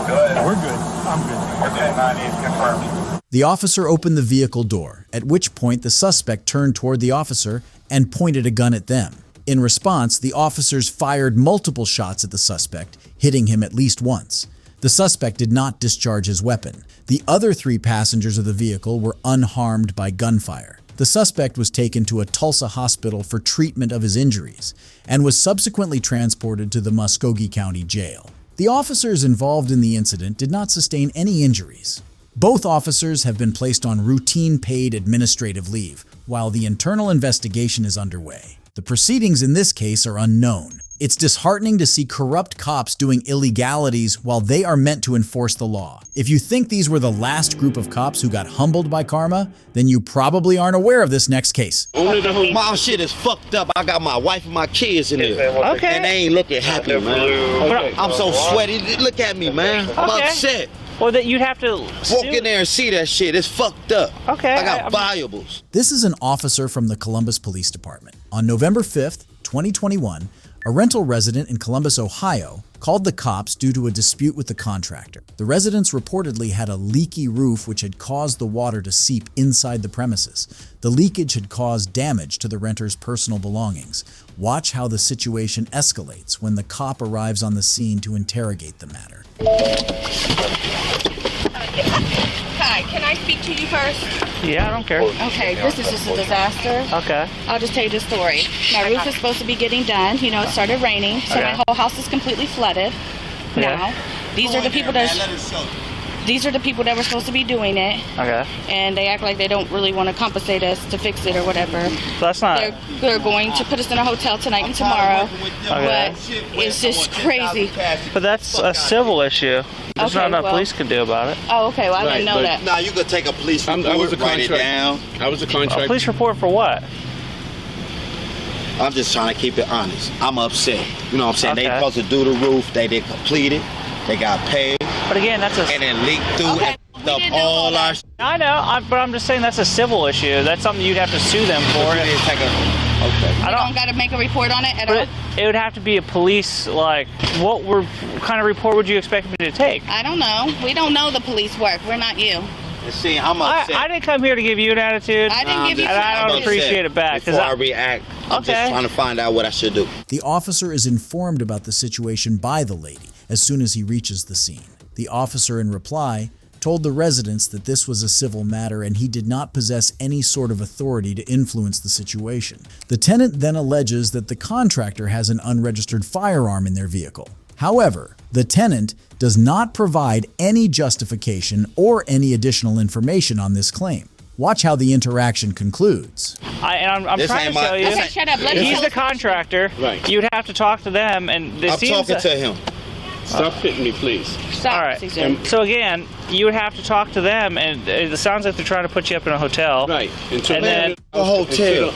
Good. We're good. I'm good. Okay, 9 is confirmed. The officer opened the vehicle door, at which point the suspect turned toward the officer and pointed a gun at them. In response, the officers fired multiple shots at the suspect, hitting him at least once. The suspect did not discharge his weapon. The other 3 passengers of the vehicle were unharmed by gunfire. The suspect was taken to a Tulsa hospital for treatment of his injuries and was subsequently transported to the Muskogee County Jail. The officers involved in the incident did not sustain any injuries. Both officers have been placed on routine paid administrative leave while the internal investigation is underway. The proceedings in this case are unknown. It's disheartening to see corrupt cops doing illegalities while they are meant to enforce the law. If you think these were the last group of cops who got humbled by karma, then you probably aren't aware of this next case. My shit is fucked up. I got my wife and my kids in there. Okay. And they ain't looking happy, man. Okay. I'm so sweaty. Look at me, man. I'm upset. Well, that you'd have to walk in there and see that shit. It's fucked up. Okay. I got valuables. This is an officer from the Columbus Police Department. On November 5th, 2021, a rental resident in Columbus, Ohio, called the cops due to a dispute with the contractor. The residents reportedly had a leaky roof which had caused the water to seep inside the premises. The leakage had caused damage to the renter's personal belongings. Watch how the situation escalates when the cop arrives on the scene to interrogate the matter. Hi, can I speak to you first? Yeah, I don't care. Okay, this is just a disaster. Okay. I'll just tell you the story. My roof is supposed to be getting done. You know, it started raining, so my whole house is completely flooded now. These are the people that were supposed to be doing it. Okay. And they act like they don't really want to compensate us to fix it or whatever. That's not. They're going to put us in a hotel tonight and tomorrow. Okay. But it's just crazy. But that's a civil issue. There's Okay, not enough well- police can do about it. Oh, okay. Well, I didn't know that. Nah, you could take a police report, write it down. I was a A contractor. police report for what? I'm just trying to keep it honest. I'm upset. You know what I'm saying? They Okay. supposed to do the roof. They didn't complete it. They got paid. But again, that's a. And then leaked through and fucked up all our shit. I know, but I'm just saying that's a civil issue. That's something you'd have to sue them for. Okay. You don't got to make a report on it at all? It would have to be a police, like, what kind of report would you expect me to take? I don't know. We don't know the police work. We're not you. See, I'm upset. I didn't come here to give you an attitude. I didn't give you and I don't I'm appreciate upset it back. Before I react, I'm just trying to find out what I should do. The officer is informed about the situation by the lady as soon as he reaches the scene. The officer, in reply, told the residents that this was a civil matter and he did not possess any sort of authority to influence the situation. The tenant then alleges that the contractor has an unregistered firearm in their vehicle. However, the tenant does not provide any justification or any additional information on this claim. Watch how the interaction concludes. I'm This trying ain't to my- tell you. this ain't- Shut up. Let me He's tell the us- contractor. Right. You'd have to talk to them, and I'm talking to him. Stop hitting me, please. Stop. All right. So again, you would have to talk to them, and it sounds like they're trying to put you up in a hotel. Right. And then A hotel.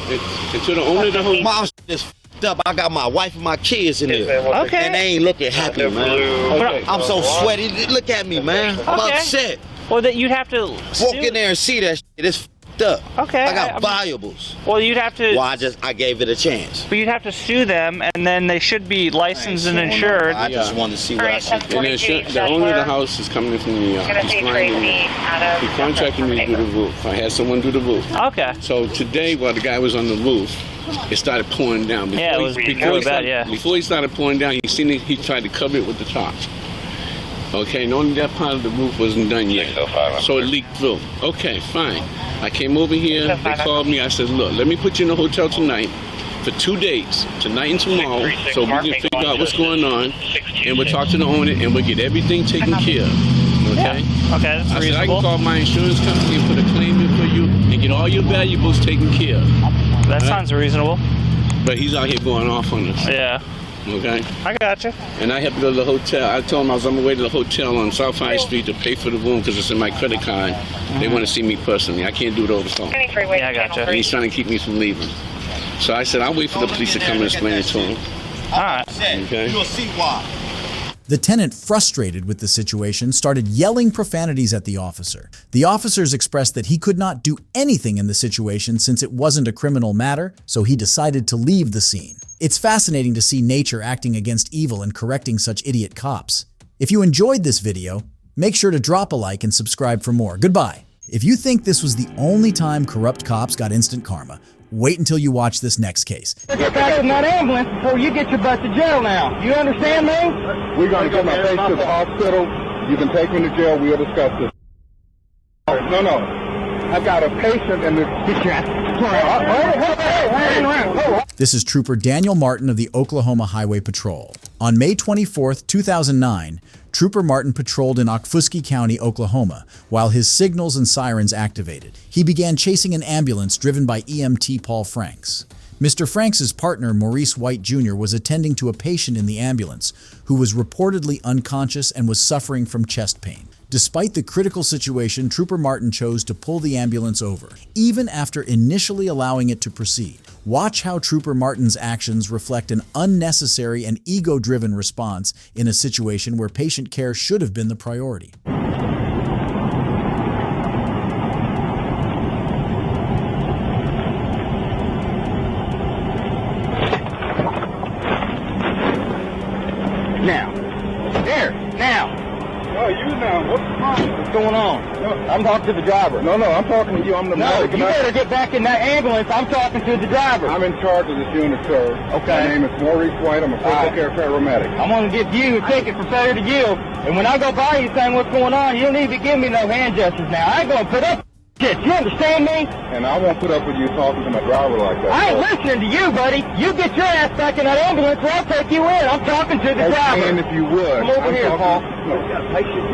Until the owner of the hotel. My shit is fucked up. I got my wife and my kids in there. Okay. And they ain't looking happy, man. Okay. I'm so sweaty. Look at me, man. I'm Okay. upset. Well, that you'd have to Walk in there and see that shit. It's fucked up. Okay. I got valuables. Well, you'd have to. Well, I gave it a chance. But you'd have to sue them, and then they should be licensed and insured. I just wanted to see what I should do. And the owner of the house is coming in from New York. He's flying in. He contracted me to do the roof. I had someone do the roof. Okay. So today, while the guy was on the roof, it started pouring down. Yeah, it was really bad, yeah. Before he started pouring down, he tried to cover it with the top. Okay, and only that part of the roof wasn't done yet. So it leaked through. Okay, fine. I came over here, they called me, I said, look, let me put you in a hotel tonight for 2 days, tonight and tomorrow, so we can figure out what's going on, and we'll talk to the owner, and we'll get everything taken care of. Okay? Yeah. Okay, that's I reasonable. said, I can call my insurance company and put a claim in for you and get all your valuables taken care of. That sounds reasonable. But he's out here going off on us. Yeah. Okay? I gotcha. And I have to go to the hotel. I told him I was on my way to the hotel on South High Street to pay for the room because it's in my credit card. They want to see me personally. I can't do it over the phone. Yeah, I gotcha. And he's trying to keep me from leaving. So I said, I'll wait for the police to come and explain it to him. All right. Okay? You'll see why. The tenant, frustrated with the situation, started yelling profanities at the officer. The officers expressed that he could not do anything in the situation since it wasn't a criminal matter, so he decided to leave the scene. It's fascinating to see nature acting against evil and correcting such idiot cops. If you enjoyed this video, make sure to drop a like and subscribe for more. Goodbye. If you think this was the only time corrupt cops got instant karma, wait until you watch this next case. Get back in that ambulance before you get your butt to jail now. You understand me? We're going to get my face to the hospital. You can take me to jail. We'll discuss this. No. I've got a patient in this. This is Trooper Daniel Martin of the Oklahoma Highway Patrol. On May 24th, 2009, Trooper Martin patrolled in Okfuskee County, Oklahoma, while his signals and sirens activated. He began chasing an ambulance driven by EMT Paul Franks. Mr. Franks' partner, Maurice White Jr., was attending to a patient in the ambulance who was reportedly unconscious and was suffering from chest pain. Despite the critical situation, Trooper Martin chose to pull the ambulance over, even after initially allowing it to proceed. Watch how Trooper Martin's actions reflect an unnecessary and ego-driven response in a situation where patient care should have been the priority. Oh, you now. What's going on? I'm talking to the driver. No, I'm talking to you. I'm the medic. You better get back in that ambulance. I'm talking to the driver. I'm in charge of this unit, sir. Okay. My name is Maurice White. I'm a critical care paramedic. I'm going to give you a ticket for failure to yield. And when I go by you saying what's going on, you don't need to give me no hand gestures now. I ain't going to put up shit. You understand me? And I won't put up with you talking to my driver like that. I ain't listening to you, buddy. You get your ass back in that ambulance or I'll take you in. I'm talking to the driver. And if you would. Come over here, Paul.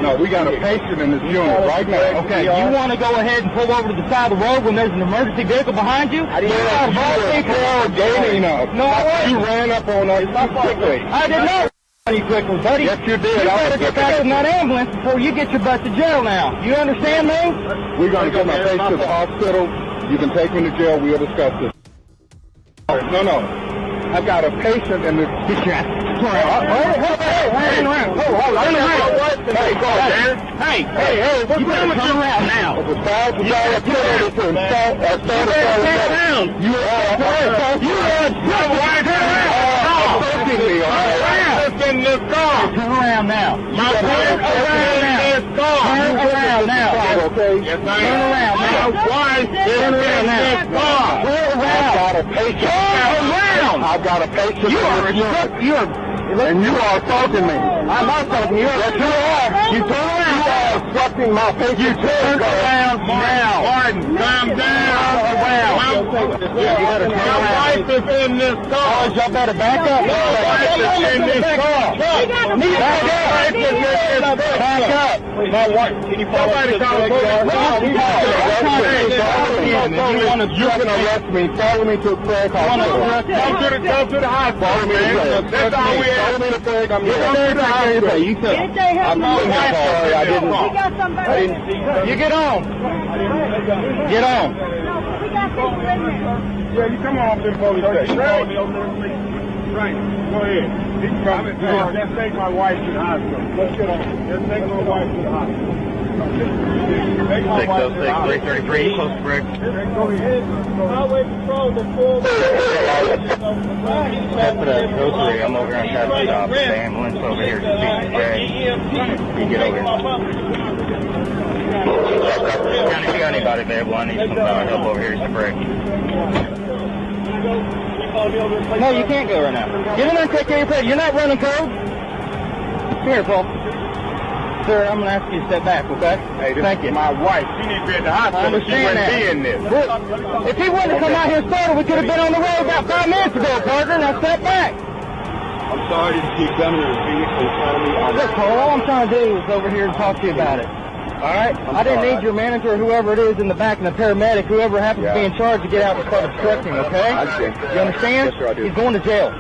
No, we got a patient in this unit right now. Okay, you want to go ahead and pull over to the side of the road when there's an emergency vehicle behind you? You ran up on us quickly. I did not run you quickly, buddy. Yes, you did. You better get back in that ambulance before you get your butt to jail now. You understand me? We're going to get my patient to the hospital. You can take me to jail. We'll discuss this. No. I've got a patient in this. Get your ass. Hey, what's going on? Turn around now. You better turn around. You in this car. Turn around now. Turn around now. Okay? Yes, I am. Turn around now. My wife is in this car. Turn around. I've got a patient. Turn around. I've got a patient. And you are assaulting me. I'm not assaulting you. Yes, you are. You turn around. You are obstructing my patient. You turn around now. Martin, calm down. My wife is in this car. Y'all better back up. My wife is in this car. Back up. My wife. Can you follow me? You can arrest me. Follow me to a prayer hospital. Come to the hospital. Follow me to prayer. That's all we have. Follow me to prayer. I'm here. Come to the hospital. You said. I'm sorry. I didn't see you. You get on. Get on. Yeah, you come on up to the police station. Right. Go ahead. Let's take my wife to the hospital. Let's get on. Let's take my wife to the hospital. 606-333, close to break. Go ahead. Highway Patrol, the full. Except for the grocery, I'm over on traffic stop. The ambulance over here to see the break. You get over here. If you got anybody available, I need some help over here to break. No, you can't go right now. Get in there and take care of your pet. You're not running code. Come here, Paul. Sir, I'm going to ask you to step back, okay? Hey, this Thank is you. my wife. She needs to be at the hospital. I understand she that. wouldn't be in this. Look, if he wouldn't have come out here and started, we could have been on the road about 5 minutes ago, Parker. Now step back. I'm sorry to keep coming to the vehicle in front of me. Look, Cole, all I'm trying to do is over here and talk to you about it. All right? I didn't need your manager or whoever it is in the back and the paramedic, whoever happens to be in charge, to get out and start obstructing, okay? I understand. You understand? Yes, sir, I do. He's going to jail.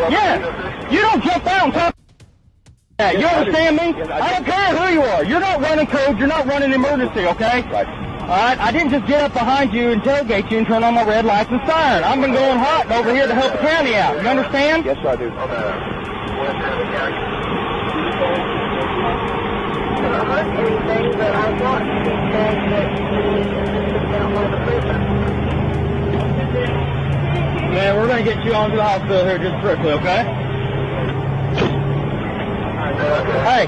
Yeah! You don't jump out and talk. You understand me? I don't care who you are. You're not running code. You're not running emergency, okay? Right. All right? I didn't just get up behind you and tailgate you and turn on my red lights and siren. I've been going hot over here to help the county out. You understand? Yes, sir, I do. Man, we're going to get you on to the hospital here just quickly, okay? Hey,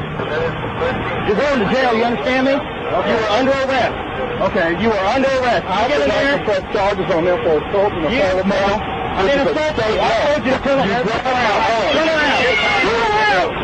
you're going to jail, you understand me? You are under arrest. Okay, you are under arrest. I'll get in there. Press charges on them for assault and assault. I didn't assault you. I told you to turn around. Turn around. Turn around.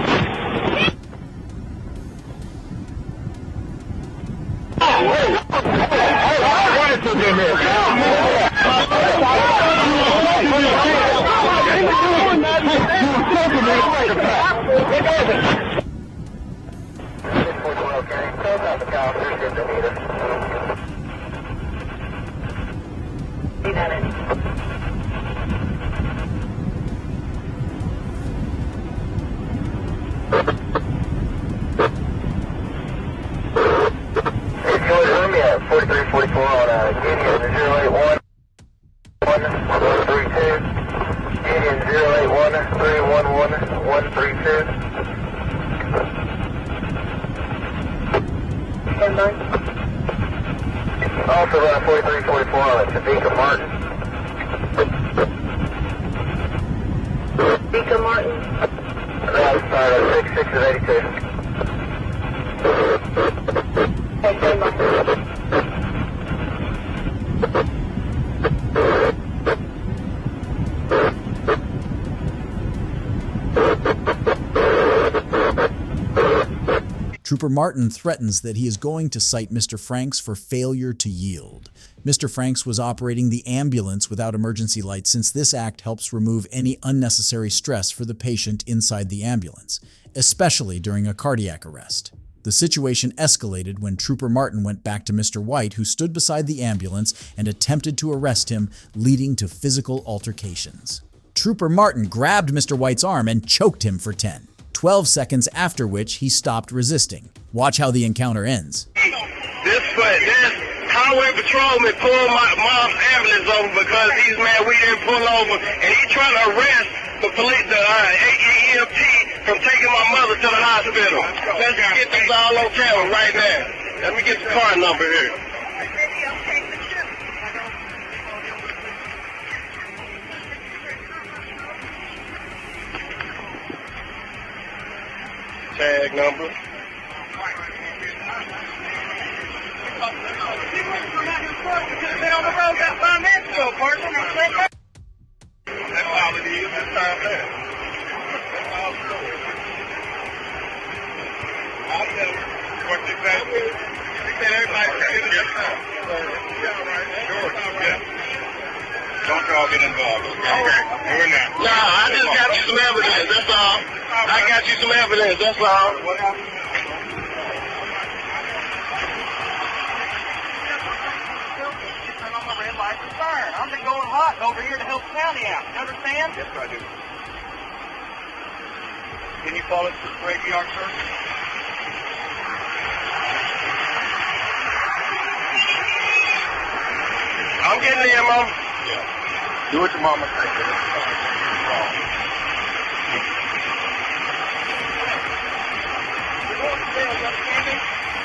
Also run 4344 on Topeka Martin. Topeka Martin. Route start 66 is 82. Trooper Martin threatens that he is going to cite Mr. Franks for failure to yield. Mr. Franks was operating the ambulance without emergency lights since this act helps remove any unnecessary stress for the patient inside the ambulance, especially during a cardiac arrest. The situation escalated when Trooper Martin went back to Mr. White, who stood beside the ambulance and attempted to arrest him, leading to physical altercations. Trooper Martin grabbed Mr. White's arm and choked him for 12 seconds, after which he stopped resisting. Watch how the encounter ends. This highway patrolman pulled my mom's ambulance over because he's mad we didn't pull over, and he's trying to arrest the police, the AEMT, from taking my mother to the hospital. Let's get this all on camera right now. Let me get the car number here. Tag number. That's all it is. That's time there. I'll tell you what you say. You said everybody can get it. Yeah, right. Sure. Yeah. Don't y'all get involved. Okay. Doing that. Nah, I just got you some evidence. That's all. I got you some evidence. That's all. What happened? I've been going hot over here to help the county out. You understand? Yes, I do. Can you call it to the graveyard, sir? I'm getting in, Mom. Yeah. Do what your mama says.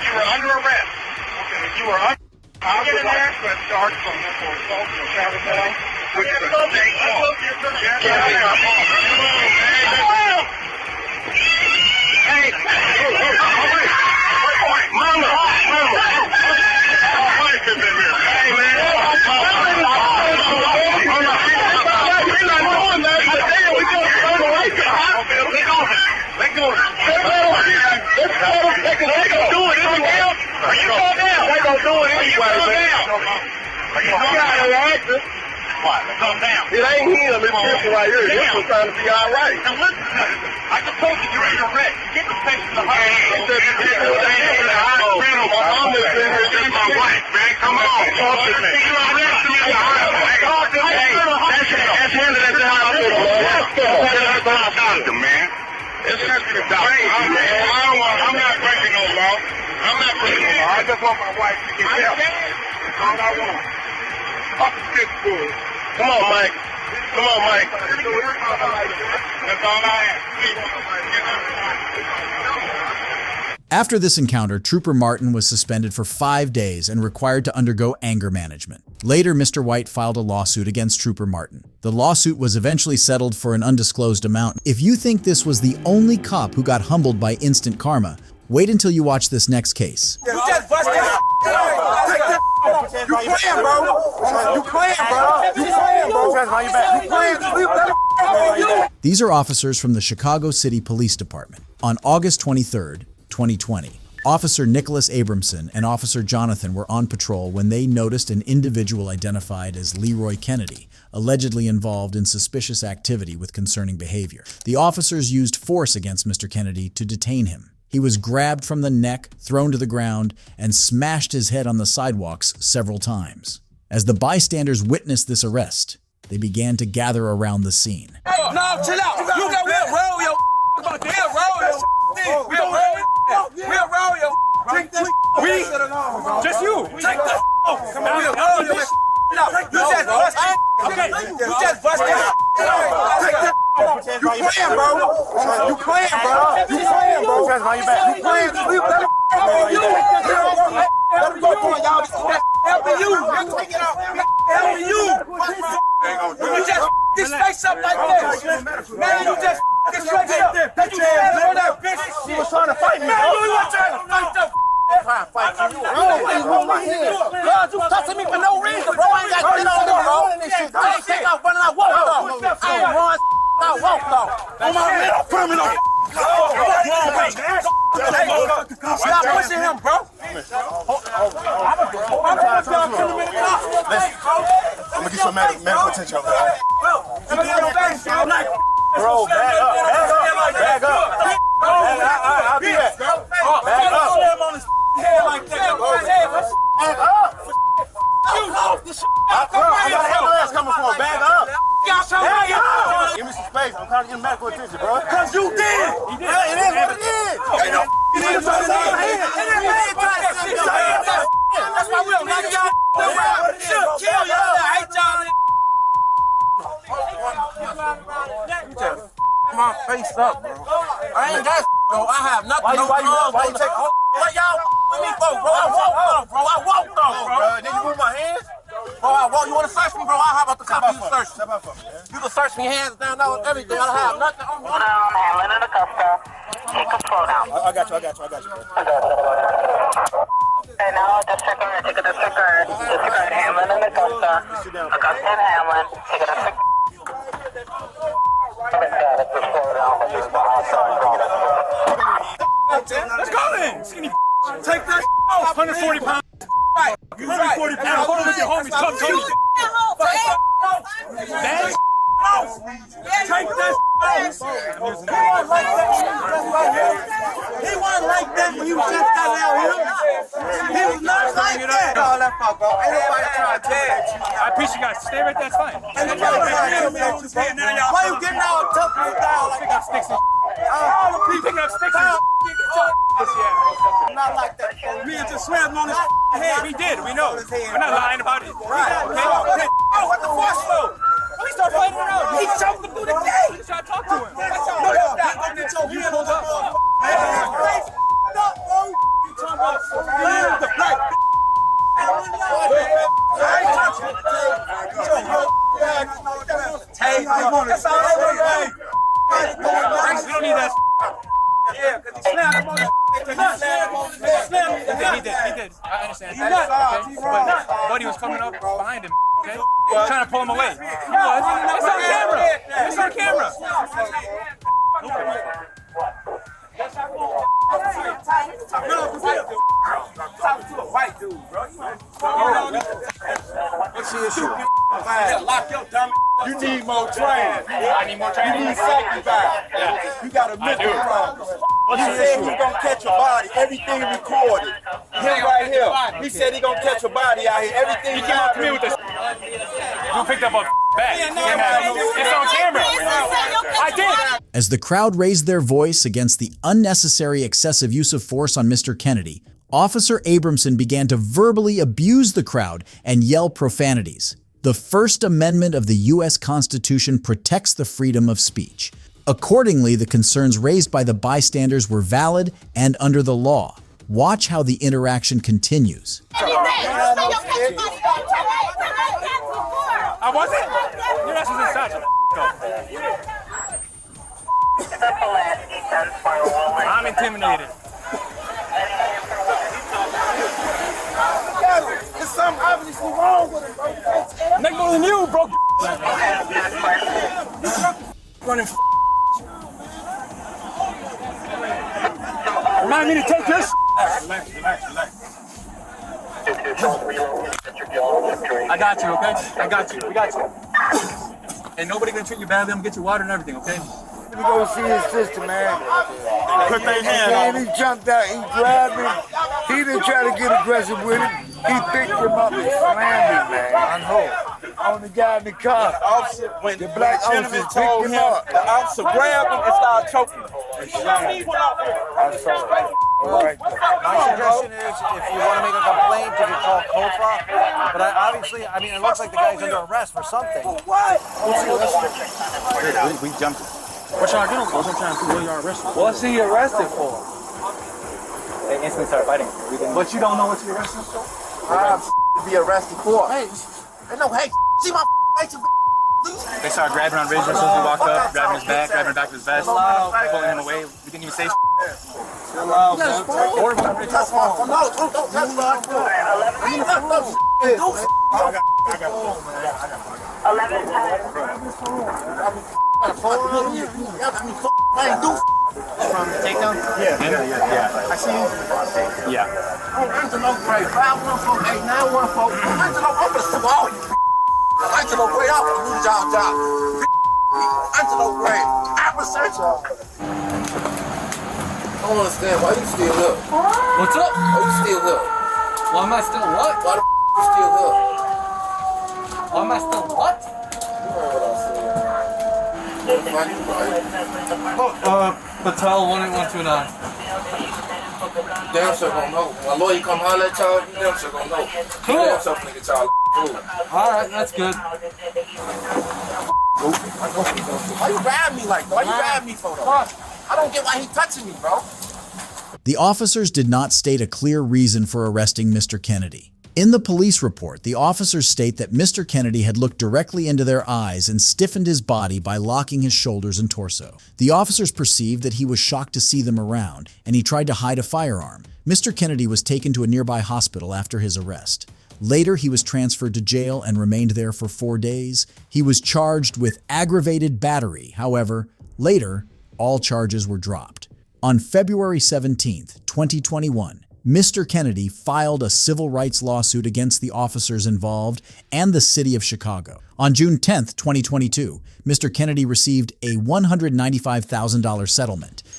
You were under arrest. Okay. You were under. I'll get in there. Press charge from them for assault and travel down. Which is a state law. Hey, Mama. My wife is in here. Hey, man. We're not doing that. We just run away from the hospital. Let go. spot. Calm down. It ain't him. It's this right here. This one's trying to be all right. Now listen to me. I just told you you're in arrest. Get the face to the hospital. My mom is in here. She's my wife, man. Come on. Talk to me. Talk to me. That's handed at the hospital. That's the hospital, man. It's sensitive. I'm not breaking no law. I'm not breaking no law. I just want my wife to get help. That's all I want. Fuck this fool. Come on, Mike. Come on, Mike. That's all I ask. After this encounter, Trooper Martin was suspended for 5 days and required to undergo anger management. Later, Mr. White filed a lawsuit against Trooper Martin. The lawsuit was eventually settled for an undisclosed amount. If you think this was the only cop who got humbled by instant karma, wait until you watch this next case. You just busted You playing, bro. You playing, bro. You playing, bro. These are officers from the Chicago City Police Department. On August 23rd, 2020, Officer Nicholas Abramson and Officer Jonathan were on patrol when they noticed an individual identified as Leroy Kennedy, allegedly involved in suspicious activity with concerning behavior. The officers used force against Mr. Kennedy to detain him. He was grabbed from the neck, thrown to the ground, and smashed his head on the sidewalks several times. As the bystanders witnessed this arrest, they began to gather around the scene. Hey, no, chill out. You got we'll roll your about there. We'll roll your Take that. We just you. Take that. Come on. You just busted. Okay. You just busted. Take that. You playing, bro. You playing, bro. You playing, bro. You playing. Let me go for it, y'all. Helping you. Take it out. Helping you. You just this face up like this. Man, you just this face up. That you had on that bitch. You was trying to fight me, bro. Man, you was trying to fight the trying to fight you. God, you touching me for no reason, bro. I ain't got shit on there, bro. I ain't take off running. I walked off. I ain't run. I walked off. On my man, I'll put him in the stop pushing him, bro. I'm gonna get some medical attention over there. Bro, back up. Back up. I'll do that. Back up. Back up. I got ambulance coming for him. Back up. Give me some space. I'm trying to get medical attention, bro. Cause you did. It is what it is. That's why we don't like y'all. Kill y'all. I hate y'all. My face up, bro. I ain't got bro. I have nothing. Why you take what y'all with me for, bro? I walked off, bro. Did you move my hands? Bro, you want to search me, bro? I'll have about the cop. You search me. You can search me hands down, everything. I don't have nothing. I'm handling in the cuff. Take control now. I got you. Okay, now disregard. Take a disregard. Disregard handling in the cuff. Augusta and Hamlin. Take a disregard. Let's go then. Skinny. Take that off. 140 pounds. Right. 140 pounds. Hold on with your homies. Come, Tony. That off. Take that off. He wasn't like that when you just got out here. He was not like that. All that fuck, bro. Ain't nobody trying to tell you. I appreciate you guys. Stay right there. It's fine. Why you getting all tough and down like that? Sticks and all the people picking up sticks and not like that. Me and just slammed on his head. We did. We know. We're not lying about it. Right. Okay. Oh, what the force for? He started fighting around. He choked him through the gate. He tried to talk to him. No, you pulled up. That's all over. We don't need that. Yeah, because he slammed him on the He did. I understand. But he was coming up behind him. Okay? Trying to pull him away. He was. It's on camera. Talking to a white dude, bro. What's the issue? Lock your dumb. You need more training. I need more training. You need safety back. Yeah. You got a mental problem. He said he's gonna catch a body. Everything recorded. Him right here. He said he gonna catch a body out here. Everything. He came up to me with this. You picked up a bag. It's on camera. I did. As the crowd raised their voice against the unnecessary excessive use of force on Mr. Kennedy, Officer Abramson began to verbally abuse the crowd and yell profanities. The First Amendment of the U.S. Constitution protects the freedom of speech. Accordingly, the concerns raised by the bystanders were valid and under the law. Watch how the interaction continues. I wasn't. Your ass was inside. I'm intimidated. There's something obviously wrong with him, bro. Make more than you, bro. Running. Remind me to take this. Relax. I got you, okay? I got you. We got you. Ain't nobody gonna treat you badly. I'm gonna get you water and everything, okay? We go see his sister, man. Put their hand on him. He jumped out, he grabbed me. He didn't try to get aggressive with him. He picked him up and slammed him, man. On the guy in the car. The officer, when the black gentleman officer told picked him, him up. the officer grabbed him and started choking him. I'm sorry. All right. My suggestion is, if you want to make a complaint, you can call COFA. But obviously, I mean, it looks like the guy's under arrest for something. What? We jumped him. What y'all doing? What y'all doing? What y'all arrested for? What's he arrested for? They instantly started fighting. But you don't know what you're arrested for? I'm to be arrested for. Hey, no, hey, see my face. They started grabbing on Ridge as soon as we walked up, grabbing his back, grabbing the back of his vest, pulling him away. We didn't even say Chill out, man. Touch my phone. No, don't touch my phone. I got 11 From the takedown? Yeah. I see you. Yeah. Angelo Gray, 514-891-4. Angelo, I'm gonna sue all you. Angelo Gray, I'm gonna lose y'all job. Angelo Gray, I'm researcher. I don't understand why you still up. What's up? Why you still up? Why am I still what? Why the you still up? Why am I still what? You heard what I said. Patel 18129. Damn sure gonna know. My lawyer come holler at y'all, you damn sure gonna know. Cool. You damn sure finna get y'all food. Alright, that's good. Why you grab me like that? Why you grab me for though? I don't get why he touching me, bro. The officers did not state a clear reason for arresting Mr. Kennedy. In the police report, the officers state that Mr. Kennedy had looked directly into their eyes and stiffened his body by locking his shoulders and torso. The officers perceived that he was shocked to see them around, and he tried to hide a firearm. Mr. Kennedy was taken to a nearby hospital after his arrest. Later, he was transferred to jail and remained there for 4 days. He was charged with aggravated battery. However, later, all charges were dropped. On February 17, 2021, Mr. Kennedy filed a civil rights lawsuit against the officers involved and the city of Chicago. On June 10, 2022, Mr. Kennedy received a $195,000 settlement.